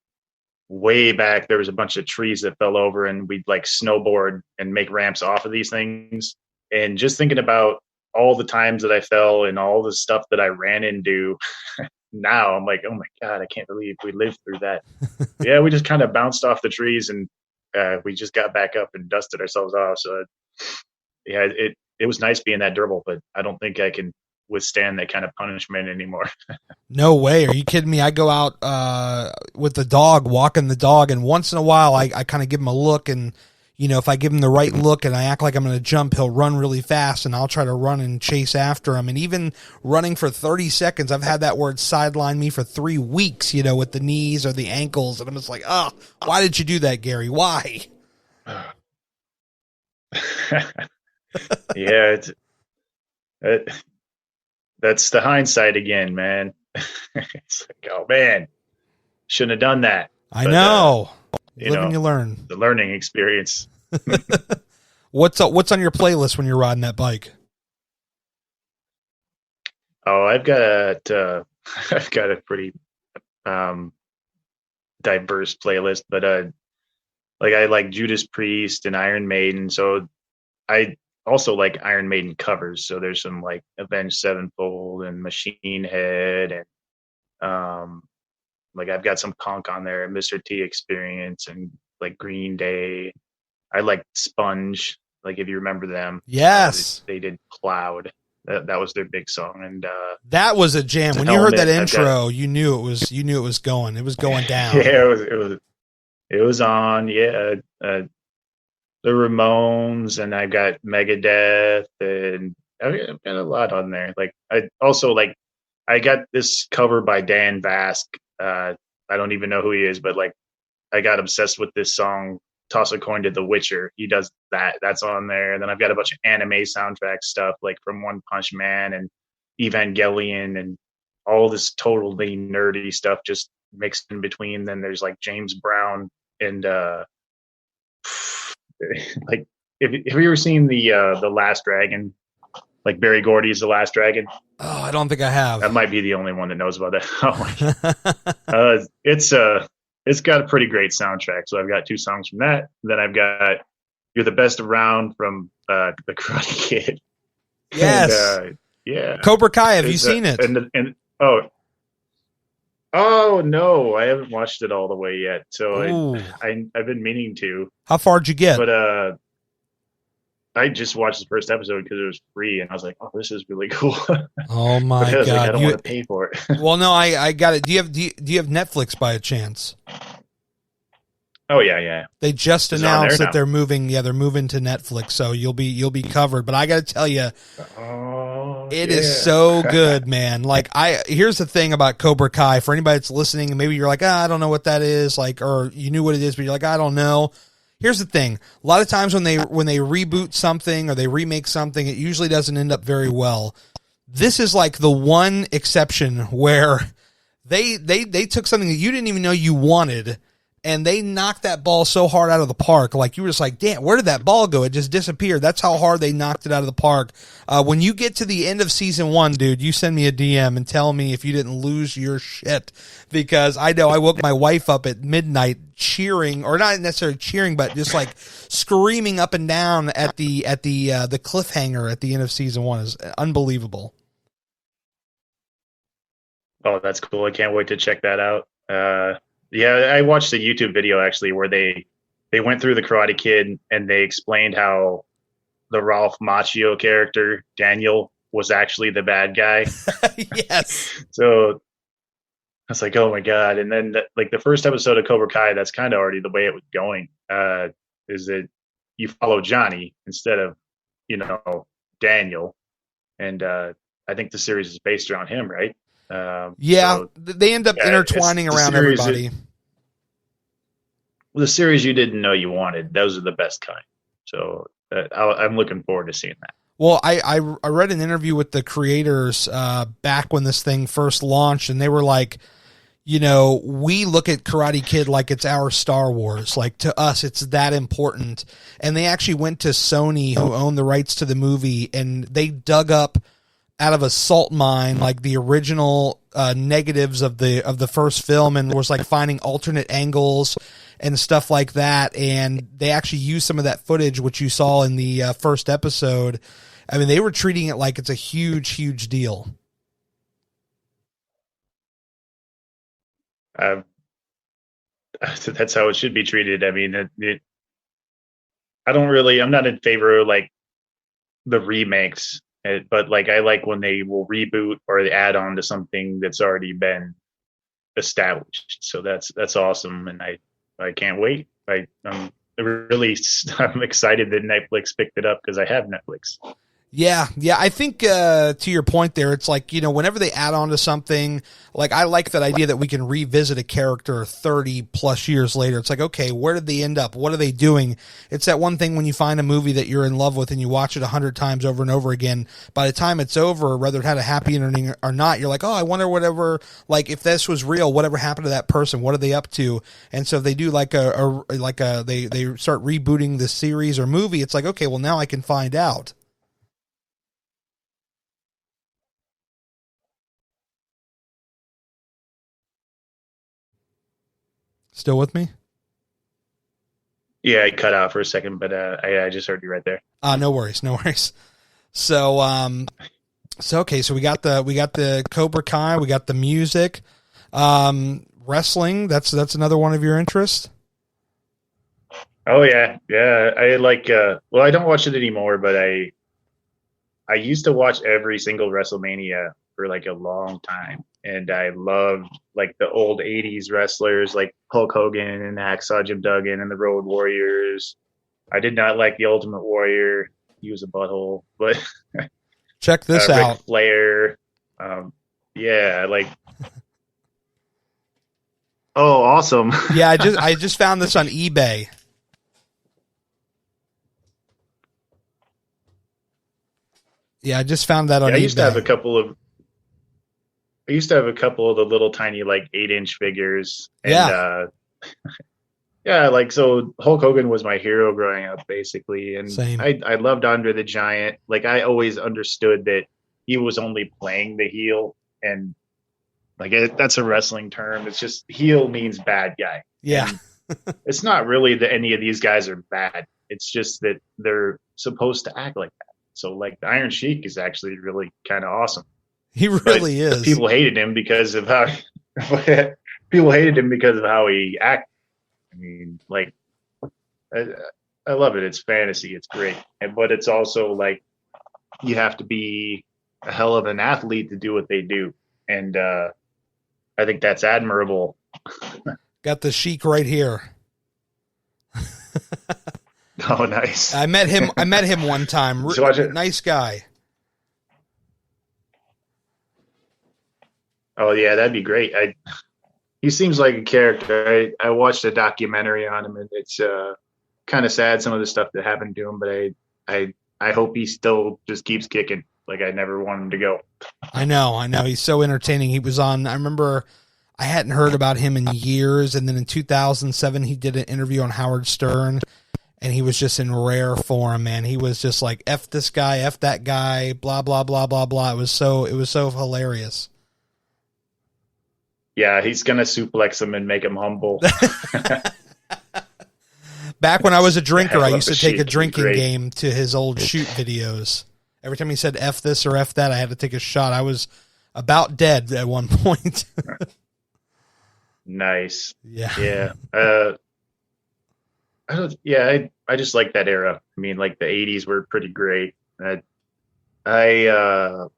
C: way back. There was a bunch of trees that fell over, and we'd snowboard and make ramps off of these things. And just thinking about all the times that I fell and all the stuff that I ran into, now I'm like, oh my God, I can't believe we lived through that. Yeah, we just kind of bounced off the trees, and we just got back up and dusted ourselves off. So yeah, it was nice being that durable, but I don't think I can withstand that kind of punishment anymore.
B: No way. Are you kidding me? I go out with the dog, walking the dog, and once in a while I kind of give him a look, and if I give him the right look and I act like I'm going to jump, he'll run really fast, and I'll try to run and chase after him. And even running for 30 seconds, I've had that word sideline me for 3 weeks, with the knees or the ankles, and I'm just like, oh, why did you do that, Gary? Why?
C: Yeah, that's the hindsight again, man. It's like, oh man, shouldn't have done that.
B: I know. You live and you learn.
C: The learning experience.
B: What's on your playlist when you're riding that bike?
C: Oh, I've got a pretty diverse playlist, but like I like Judas Priest and Iron Maiden, so I also like Iron Maiden covers. So there's some like Avenged Sevenfold and Machine Head, and like I've got some punk on there, Mr. T Experience, and like Green Day. I like Sponge, like if you remember them.
B: Yes,
C: they did Cloud. That was their big song, and
B: that was a jam. When you heard that intro, you knew it was going. It was going down.
C: Yeah, it was on. Yeah, the Ramones, and I've got Megadeth, and I've got a lot on there. Like I also I got this cover by Dan Vasc. I don't even know who he is, but like I got obsessed with this song, Toss a Coin to the Witcher. He does that. That's on there. And then I've got a bunch of anime soundtrack stuff, like from One Punch Man and Evangelion and all this totally nerdy stuff just mixed in between. Then there's like James Brown and like have you ever seen the Last Dragon? Like Barry Gordy's The Last Dragon.
B: Oh, I don't think I have.
C: That might be the only one that knows about that. It's got a pretty great soundtrack. So I've got 2 songs from that. Then I've got You're the Best Around from the Karate Kid.
B: Yes.
C: And, yeah.
B: Cobra Kai. Have you seen it?
C: Oh no, I haven't watched it all the way yet. So I've been meaning to.
B: How far did you get?
C: But I just watched the first episode because it was free, and I was like, "Oh, this is really cool."
B: Oh my god!
C: I don't want to pay for it.
B: Well, no, I got it. Do you have Netflix by a chance?
C: Oh yeah.
B: They just announced that they're moving. Yeah, they're moving to Netflix, so you'll be covered. But I got to tell you, it is so good, man. Like here's the thing about Cobra Kai for anybody that's listening, and maybe you're like, I don't know what that is, like, or you knew what it is, but you're like, I don't know. Here's the thing. A lot of times when they reboot something or they remake something, it usually doesn't end up very well. This is like the one exception where they took something that you didn't even know you wanted, and they knocked that ball so hard out of the park. Like you were just like, damn, where did that ball go? It just disappeared. That's how hard they knocked it out of the park. When you get to the end of season 1, dude, you send me a DM and tell me if you didn't lose your shit, because I know I woke my wife up at midnight cheering, or not necessarily cheering, but just like screaming up and down at the cliffhanger at the end of season 1 is unbelievable.
C: Oh, that's cool. I can't wait to check that out. Yeah, I watched a YouTube video actually where they went through the Karate Kid and they explained how the Ralph Macchio character, Daniel, was actually the bad guy.
B: Yes.
C: So I was like, oh my God. And then like the first episode of Cobra Kai, that's kind of already the way it was going, is that you follow Johnny instead of, Daniel. And I think the series is based around him, right?
B: So, they end up intertwining around everybody.
C: The series you didn't know you wanted, those are the best kind. So I'm looking forward to seeing that.
B: Well, I read an interview with the creators back when this thing first launched, and they were like, we look at Karate Kid like it's our Star Wars. Like, to us, it's that important. And they actually went to Sony, who owned the rights to the movie, and they dug up out of a salt mine like the original negatives of the first film, and was like finding alternate angles and stuff like that. And they actually used some of that footage, which you saw in the first episode. I mean, they were treating it like it's a huge, huge deal.
C: That's how it should be treated. I mean, I'm not in favor of like the remakes, but like I like when they will reboot or they add on to something that's already been established. So that's awesome, and I can't wait. I'm really I'm excited that Netflix picked it up because I have Netflix.
B: Yeah, I think to your point there, it's like, whenever they add on to something, like I like that idea that we can revisit a character 30 plus years later. It's like, okay, where did they end up? What are they doing? It's that one thing when you find a movie that you're in love with and you watch it 100 times over and over again, by the time it's over, whether it had a happy ending or not, you're like, oh, I wonder whatever, like if this was real, whatever happened to that person, what are they up to? And so if they do like they start rebooting the series or movie, it's like, okay, well now I can find out. Still with me?
C: Yeah, I cut out for a second, but I just heard you right there.
B: No worries. So, okay, so we got the Cobra Kai, we got the music, wrestling. That's another one of your interests.
C: Oh yeah, I like. Well, I don't watch it anymore, but I used to watch every single WrestleMania for like a long time, and I loved like the old '80s wrestlers like Hulk Hogan and Hacksaw Jim Duggan and the Road Warriors. I did not like the Ultimate Warrior; he was a butthole. But
B: check this out,
C: Ric Flair. Yeah, like. Oh, awesome!
B: Yeah, I just found this on eBay. Yeah, I just found that on eBay. I used to have a couple of the little tiny like 8-inch figures. And
C: yeah, like so Hulk Hogan was my hero growing up basically. And
B: same.
C: I loved Andre the Giant. Like I always understood that he was only playing the heel, and like that's a wrestling term. It's just heel means bad guy.
B: Yeah.
C: It's not really that any of these guys are bad. It's just that they're supposed to act like that. So like the Iron Sheik is actually really kind of awesome.
B: He really is.
C: People hated him because of how he acted. I mean, like I love it. It's fantasy. It's great. But it's also like you have to be a hell of an athlete to do what they do. And I think that's admirable.
B: Got the Sheik right here.
C: Oh, nice.
B: I met him one time. Nice guy.
C: Oh yeah, that'd be great. He seems like a character. I watched a documentary on him, and it's kind of sad some of the stuff that happened to him. But I hope he still just keeps kicking. Like I never want him to go.
B: I know. He's so entertaining. He was on. I remember I hadn't heard about him in years, and then in 2007 he did an interview on Howard Stern. And he was just in rare form, man. He was just like, F this guy, F that guy, blah, blah, blah, blah, blah. It was so hilarious.
C: Yeah, he's going to suplex him and make him humble.
B: Back when I was a drinker, I used to take a drinking game to his old shoot videos. Every time he said F this or F that, I had to take a shot. I was about dead at one point.
C: Nice.
B: Yeah.
C: I just like that era. I mean, like the 80s were pretty great. I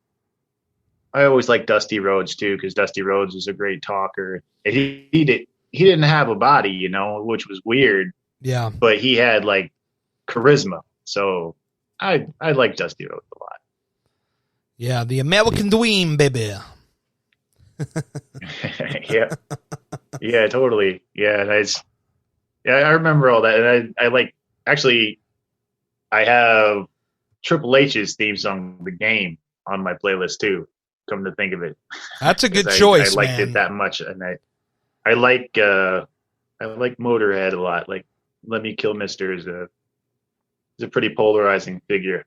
C: always liked Dusty Rhodes too, because Dusty Rhodes was a great talker. He didn't have a body, which was weird.
B: Yeah.
C: But he had like charisma. So I like Dusty Rhodes a lot.
B: Yeah, the American Dream, baby.
C: Yeah, totally. Yeah, I remember all that, and I have Triple H's theme song, "The Game," on my playlist too. Come to think of it,
B: that's a good choice.
C: I liked it that much, and I like Motorhead a lot. Like, "Let Me Kill Mister" is a pretty polarizing figure.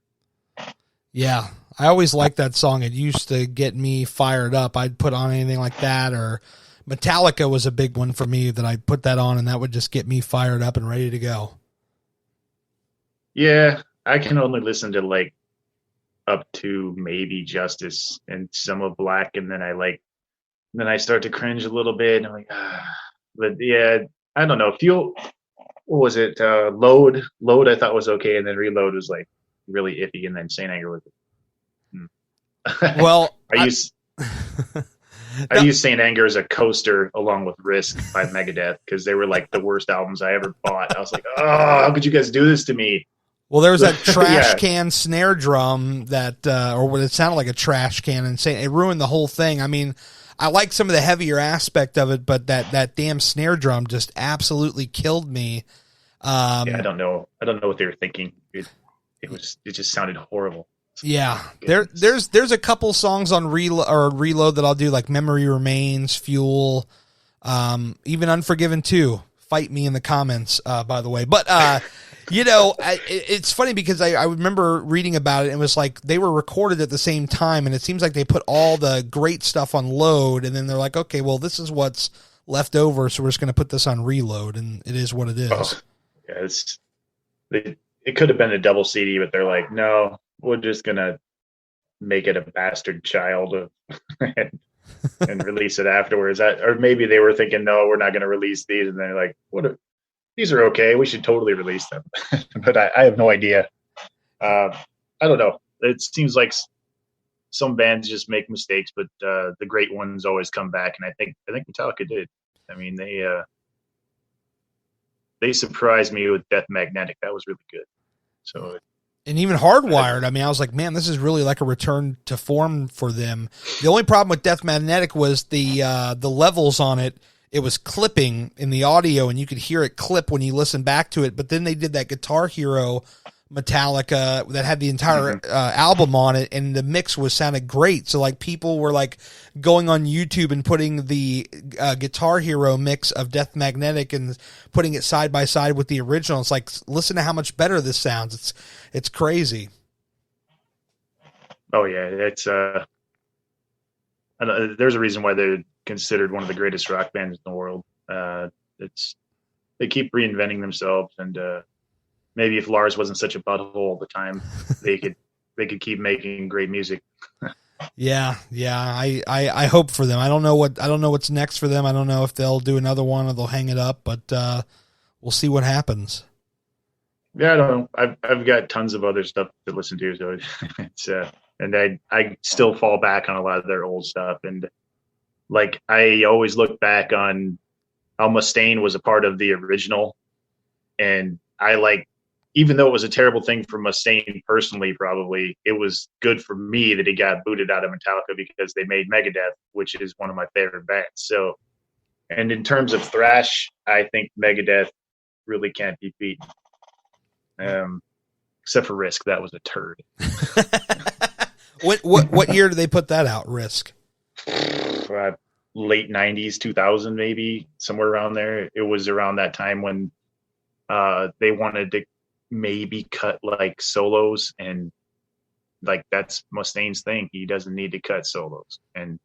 B: Yeah, I always liked that song. It used to get me fired up. I'd put on anything like that, or Metallica was a big one for me that I put that on, and that would just get me fired up and ready to go.
C: Yeah, I can only listen to like up to maybe Justice and some of Black, and then I start to cringe a little bit. And I'm like, but yeah, I don't know. What was it? Load I thought was okay, and then Reload was like really iffy, and then Saint Anger was.
B: Well,
C: I used Saint Anger as a coaster along with Risk by Megadeth because they were like the worst albums I ever bought. I was like, oh, how could you guys do this to me?
B: Well, there was that trash
C: Yeah.
B: can snare drum that, or what it sounded like a trash can, and it ruined the whole thing. I mean, I like some of the heavier aspect of it, but that damn snare drum just absolutely killed me.
C: Yeah, I don't know what they were thinking. It just sounded horrible.
B: Yeah, there's a couple songs on Reload that I'll do, like Memory Remains, Fuel, even Unforgiven 2. Fight me in the comments, by the way. But it's funny because I remember reading about it, and it was like they were recorded at the same time, and it seems like they put all the great stuff on Load, and then they're like, okay, well, this is what's left over, so we're just going to put this on Reload, and it is what it is.
C: Oh, yeah, it could have been a double CD, but they're like, no, we're just gonna make it a bastard child of and release it afterwards. Or maybe they were thinking, no, we're not going to release these, and they're like, these are okay. We should totally release them. But I have no idea. I don't know. It seems like some bands just make mistakes, but the great ones always come back, and I think Metallica did. I mean, they surprised me with Death Magnetic. That was really good. So.
B: And even Hardwired, I mean, I was like, man, this is really like a return to form for them. The only problem with Death Magnetic was the levels on it. It was clipping in the audio, and you could hear it clip when you listen back to it. But then they did that Guitar Hero Metallica that had the entire album on it, and the mix sounded great. So like people were like going on YouTube and putting the Guitar Hero mix of Death Magnetic and putting it side by side with the original. It's like, listen to how much better this sounds. It's crazy.
C: Oh yeah, it's there's a reason why they're considered one of the greatest rock bands in the world. They keep reinventing themselves, and maybe if Lars wasn't such a butthole all the time, they could keep making great music.
B: Yeah. I hope for them. I don't know what's next for them. I don't know if they'll do another one or they'll hang it up, but we'll see what happens.
C: Yeah, I don't know. I've got tons of other stuff to listen to, so it's and I still fall back on a lot of their old stuff, and like I always look back on how Mustaine was a part of the original, and I like, even though it was a terrible thing for Mustaine personally, probably it was good for me that he got booted out of Metallica because they made Megadeth, which is one of my favorite bands. So, and in terms of thrash, I think Megadeth really can't be beaten. Except for Risk, that was a turd.
B: What year did they put that out, Risk?
C: Late 90s, 2000 maybe, somewhere around there. It was around that time when they wanted to maybe cut like solos, and like that's Mustaine's thing. He doesn't need to cut solos. And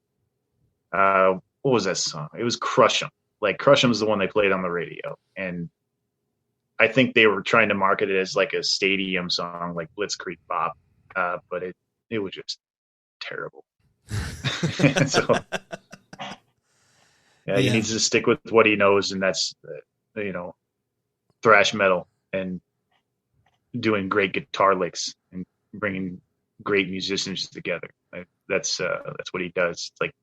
C: what was that song? It was Crush 'Em. Like Crush 'Em is the one they played on the radio, and I think they were trying to market it as like a stadium song, like Blitzkrieg Bop, but it was just terrible. So he needs to stick with what he knows, and that's thrash metal and doing great guitar licks and bringing great musicians together. That's what he does. It's like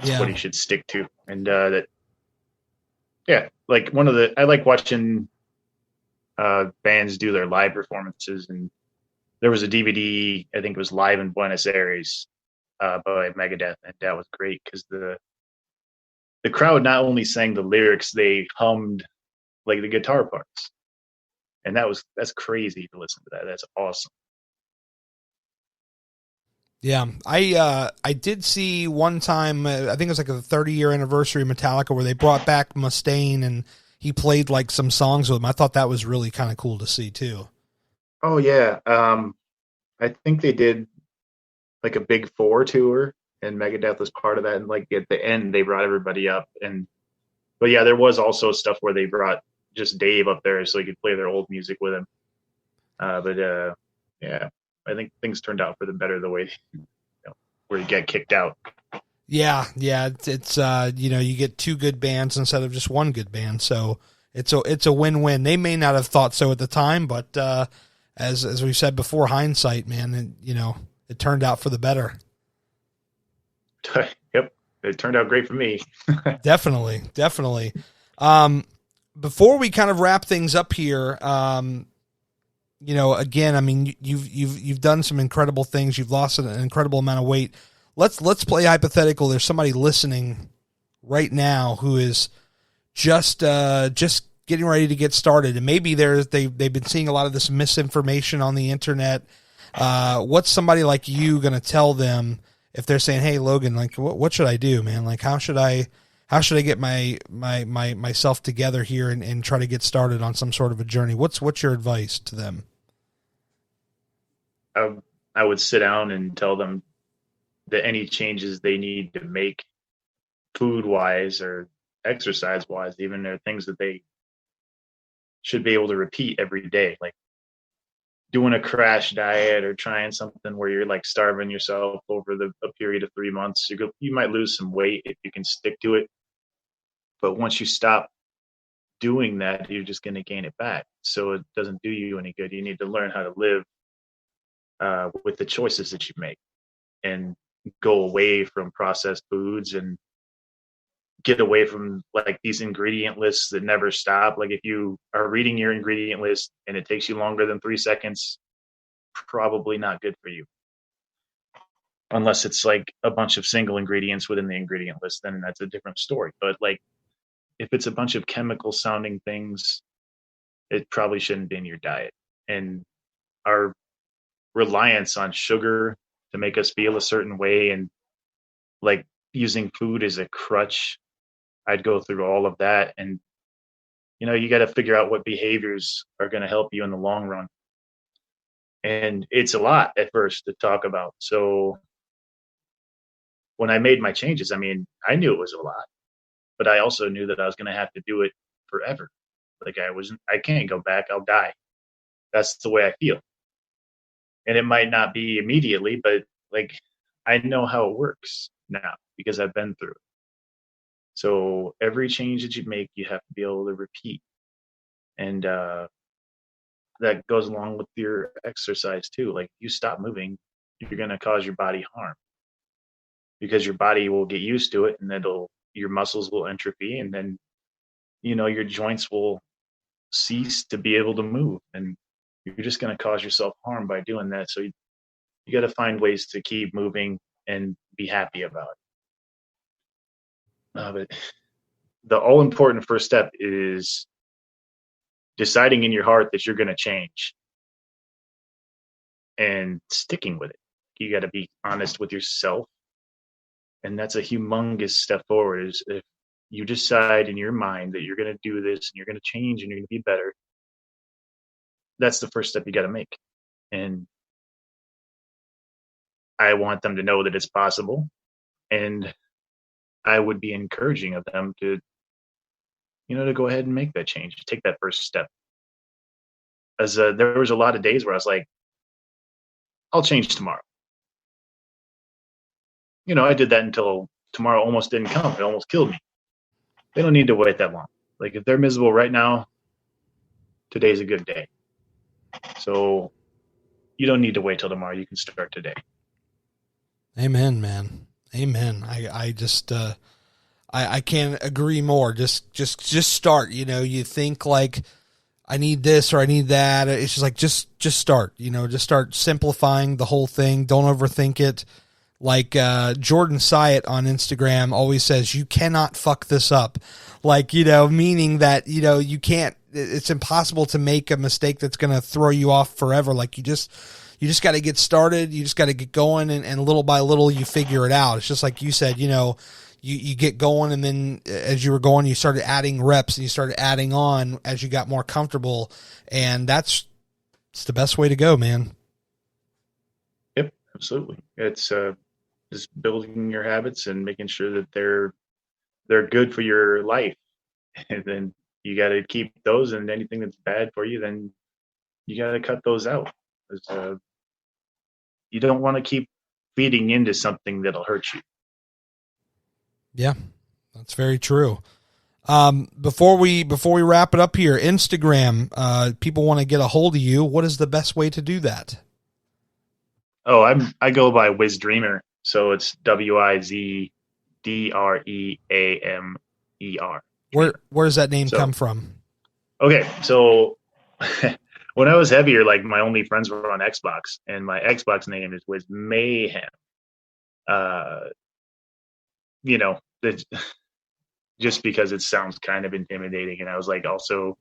C: that's what he should stick to, and like I like watching bands do their live performances, and there was a DVD, I think it was Live in Buenos Aires by Megadeth, and that was great because the crowd not only sang the lyrics, they hummed like the guitar parts, and that's crazy to listen to that. That's awesome.
B: Yeah, I did see one time, I think it was like a 30-year anniversary of Metallica, where they brought back Mustaine and he played like some songs with him. I thought that was really kind of cool to see too.
C: Oh yeah, I think they did like a Big Four tour, and Megadeth was part of that. And like at the end, they brought everybody up, but yeah, there was also stuff where they brought just Dave up there so he could play their old music with him. Yeah. I think things turned out for the better the way, where you get kicked out.
B: Yeah. It's you get two good bands instead of just one good band. So it's a win-win. They may not have thought so at the time, but as we've said before, hindsight, man, and it turned out for the better.
C: Yep. It turned out great for me.
B: Definitely. Before we kind of wrap things up here, again, I mean, you've done some incredible things. You've lost an incredible amount of weight. Let's play hypothetical. There's somebody listening right now who is just getting ready to get started, and maybe they've been seeing a lot of this misinformation on the internet. What's somebody like you going to tell them if they're saying, "Hey, Logan, like, what should I do, man? Like, how should I get myself together here and try to get started on some sort of a journey?" What's your advice to them?
C: I would sit down and tell them that any changes they need to make, food wise or exercise wise, even, are things that they should be able to repeat every day. Like doing a crash diet or trying something where you're like starving yourself over a period of 3 months. You might lose some weight if you can stick to it. But once you stop doing that, you're just going to gain it back. So it doesn't do you any good. You need to learn how to live with the choices that you make and go away from processed foods and get away from like these ingredient lists that never stop. Like if you are reading your ingredient list and it takes you longer than 3 seconds, probably not good for you. Unless it's like a bunch of single ingredients within the ingredient list, then that's a different story. But like if it's a bunch of chemical sounding things, it probably shouldn't be in your diet. And our reliance on sugar to make us feel a certain way and like using food as a crutch, I'd go through all of that. And you got to figure out what behaviors are going to help you in the long run. And it's a lot at first to talk about. So when I made my changes, I mean, I knew it was a lot, but I also knew that I was going to have to do it forever. Like I can't go back. I'll die. That's the way I feel. And it might not be immediately, but like I know how it works now because I've been through it. So every change that you make, you have to be able to repeat. And that goes along with your exercise too. Like you stop moving, you're going to cause your body harm because your body will get used to it, and your muscles will entropy, and then your joints will cease to be able to move, and you're just going to cause yourself harm by doing that. So you got to find ways to keep moving and be happy about it. But the all important first step is deciding in your heart that you're going to change and sticking with it. You got to be honest with yourself. And that's a humongous step forward, is if you decide in your mind that you're going to do this and you're going to change and you're going to be better, that's the first step you got to make. And I want them to know that it's possible. And I would be encouraging of them to, to go ahead and make that change, take that first step. As there was a lot of days where I was like, I'll change tomorrow. I did that until tomorrow almost didn't come. It almost killed me. They don't need to wait that long. Like if they're miserable right now, today's a good day. So you don't need to wait till tomorrow. You can start today.
B: Amen, man. Amen. I just, I can't agree more. Just start, you think like I need this or I need that. It's just like, just start, just start simplifying the whole thing. Don't overthink it. Like, Jordan Syatt on Instagram always says, you cannot fuck this up. Like, meaning that, you can't, it's impossible to make a mistake that's going to throw you off forever. Like you just got to get started. You just got to get going, and little by little you figure it out. It's just like you said, you get going, and then as you were going, you started adding reps and you started adding on as you got more comfortable. And it's the best way to go, man.
C: Yep, absolutely. It's just building your habits and making sure that they're good for your life. And then you got to keep those, and anything that's bad for you, then you got to cut those out. You don't want to keep feeding into something that'll hurt you.
B: Yeah, that's very true. Before we wrap it up here, Instagram, people want to get a hold of you. What is the best way to do that?
C: Oh, I go by Wiz Dreamer. So it's WIZDREAMER.
B: Where does that name come from?
C: Okay, so when I was heavier, like my only friends were on Xbox, and my Xbox name is Wiz Mayhem. You know, just because it sounds kind of intimidating, and I was like, also,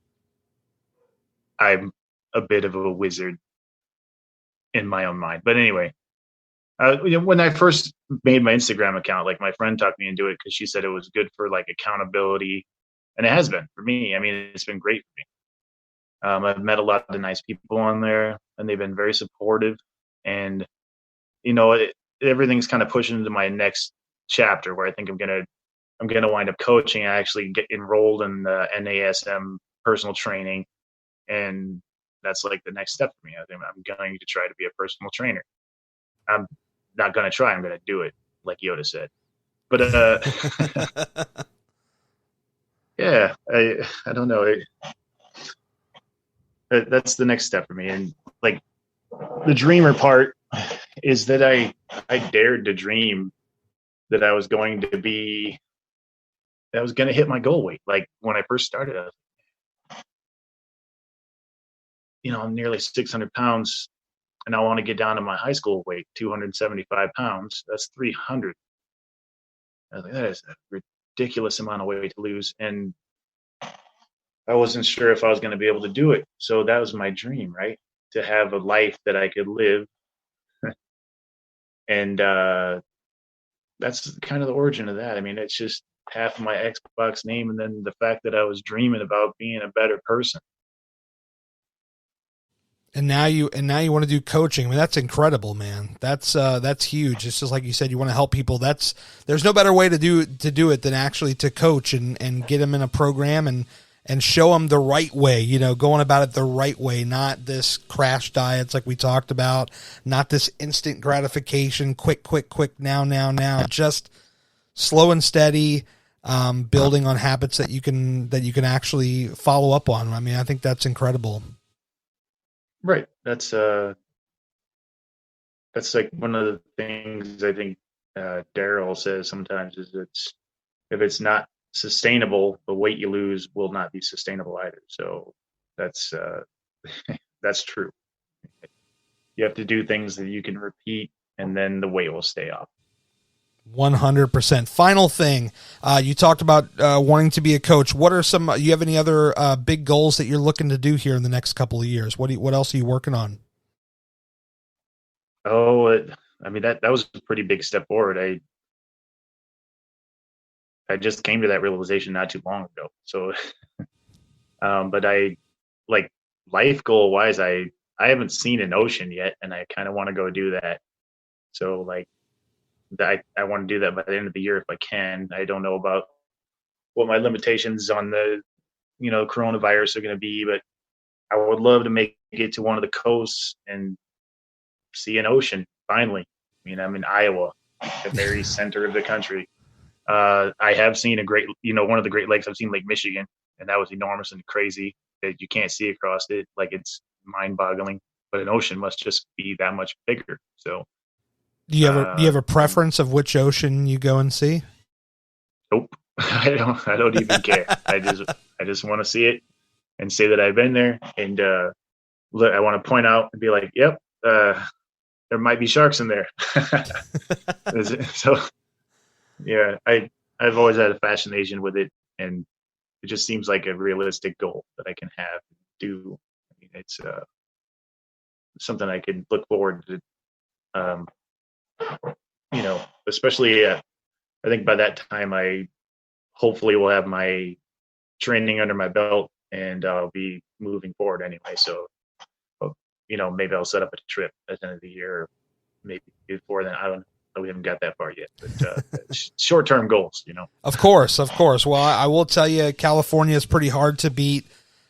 C: I'm a bit of a wizard in my own mind. But anyway, when I first made my Instagram account, like my friend talked me into it because she said it was good for like accountability, and it has been for me. I mean, it's been great for me. I've met a lot of nice people on there, and they've been very supportive. And you know, everything's kind of pushing into my next chapter where I think I'm gonna wind up coaching. I actually get enrolled in the NASM personal training, and that's like the next step for me. I think I'm going to try to be a personal trainer. I'm not going to try. I'm going to do it, like Yoda said. But yeah, I don't know. That's the next step for me. And like the dreamer part is that I dared to dream that I was going to hit my goal weight. Like when I first started, I'm nearly 600 pounds, and I want to get down to my high school weight, 275 pounds. That's 300. I was like, that is a ridiculous amount of weight to lose. And I wasn't sure if I was going to be able to do it. So that was my dream, right? To have a life that I could live. And that's kind of the origin of that. I mean, it's just half of my Xbox name, and then the fact that I was dreaming about being a better person.
B: And now you want to do coaching. I mean, that's incredible, man. That's huge. It's just like you said, you want to help people. There's no better way to do it than actually to coach and get them in a program and show them the right way, going about it the right way, not this crash diets like we talked about, not this instant gratification, quick, now, just slow and steady, building on habits that you can actually follow up on. I mean, I think that's incredible.
C: Right. That's like one of the things I think Daryl says sometimes is if it's not sustainable, the weight you lose will not be sustainable either. So that's that's true. You have to do things that you can repeat, and then the weight will stay off.
B: 100%. Final thing, you talked about wanting to be a coach. What are you have any other big goals that you're looking to do here in the next couple of years? What else are you working on?
C: Oh, I mean, that was a pretty big step forward. I just came to that realization not too long ago. So, but I like life goal wise, I haven't seen an ocean yet, and I kind of want to go do that. So like, I want to do that by the end of the year if I can. I don't know about what my limitations on the, coronavirus are going to be, but I would love to make it to one of the coasts and see an ocean finally. I mean, I'm in Iowa, the very center of the country. I have seen one of the Great Lakes. I've seen Lake Michigan, and that was enormous and crazy that you can't see across it. Like, it's mind-boggling, but an ocean must just be that much bigger. So.
B: Do you have a preference of which ocean you go and see?
C: Nope. I don't even care. I just want to see it and say that I've been there. And look, I want to point out and be like, yep, there might be sharks in there. So yeah, I've always had a fascination with it, and it just seems like a realistic goal that I can have and do. I mean, it's something I can look forward to. Especially I think by that time I hopefully will have my training under my belt, and I'll be moving forward anyway. So, maybe I'll set up a trip at the end of the year, or maybe before then. I don't know. We haven't got that far yet, but short-term goals,
B: Of course. Well, I will tell you, California is pretty hard to beat.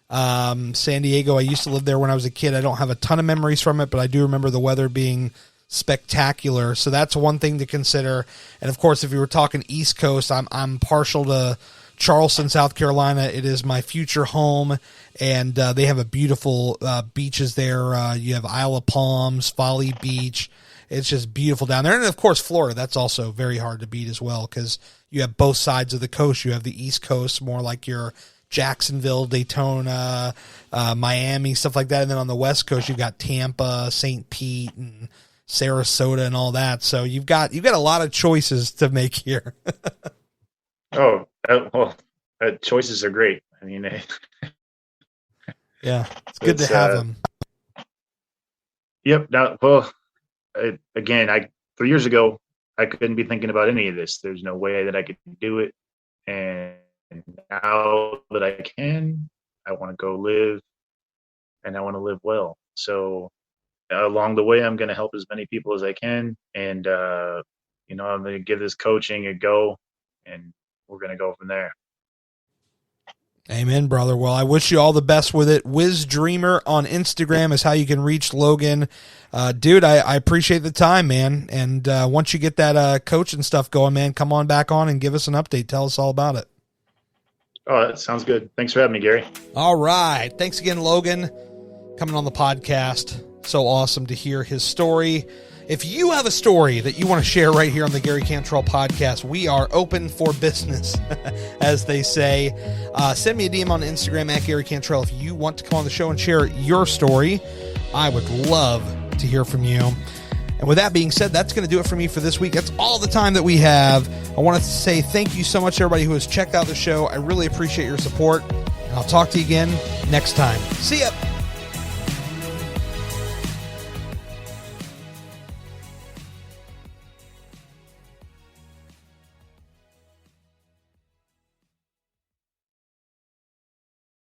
B: San Diego, I used to live there when I was a kid. I don't have a ton of memories from it, but I do remember the weather being spectacular. So that's one thing to consider. And of course, if you were talking East Coast, I'm partial to Charleston, South Carolina. It is my future home, and they have a beautiful beaches there. You have Isle of Palms, Folly Beach. It's just beautiful down there. And, of course, Florida. That's also very hard to beat as well because you have both sides of the coast. You have the East Coast, more like your Jacksonville, Daytona, Miami, stuff like that. And then on the West Coast, you've got Tampa, St. Pete, and Sarasota and all that. So you've got a lot of choices to make here.
C: Choices are great. I mean,
B: yeah, it's good to have them.
C: Yep. Now, 3 years ago, I couldn't be thinking about any of this. There's no way that I could do it. And now that I can, I want to go live, and I want to live well. So along the way, I'm going to help as many people as I can. And, I'm going to give this coaching a go, and we're going to go from there.
B: Amen, brother. Well, I wish you all the best with it. Wiz Dreamer on Instagram is how you can reach Logan. Dude, I appreciate the time, man. And once you get that coaching stuff going, man, come on back on and give us an update. Tell us all about it.
C: Oh, that sounds good. Thanks for having me, Gary.
B: All right. Thanks again, Logan, coming on the podcast. So awesome to hear his story. If you have a story that you want to share right here on the Gary Cantrell podcast, we are open for business, as they say. Send me a DM on Instagram at Gary Cantrell if you want to come on the show and share your story. I would love to hear from you. And with that being said, that's going to do it for me for this week. That's all the time that we have. I wanted to say thank you so much to everybody who has checked out the show. I really appreciate your support. And I'll talk to you again next time. See ya.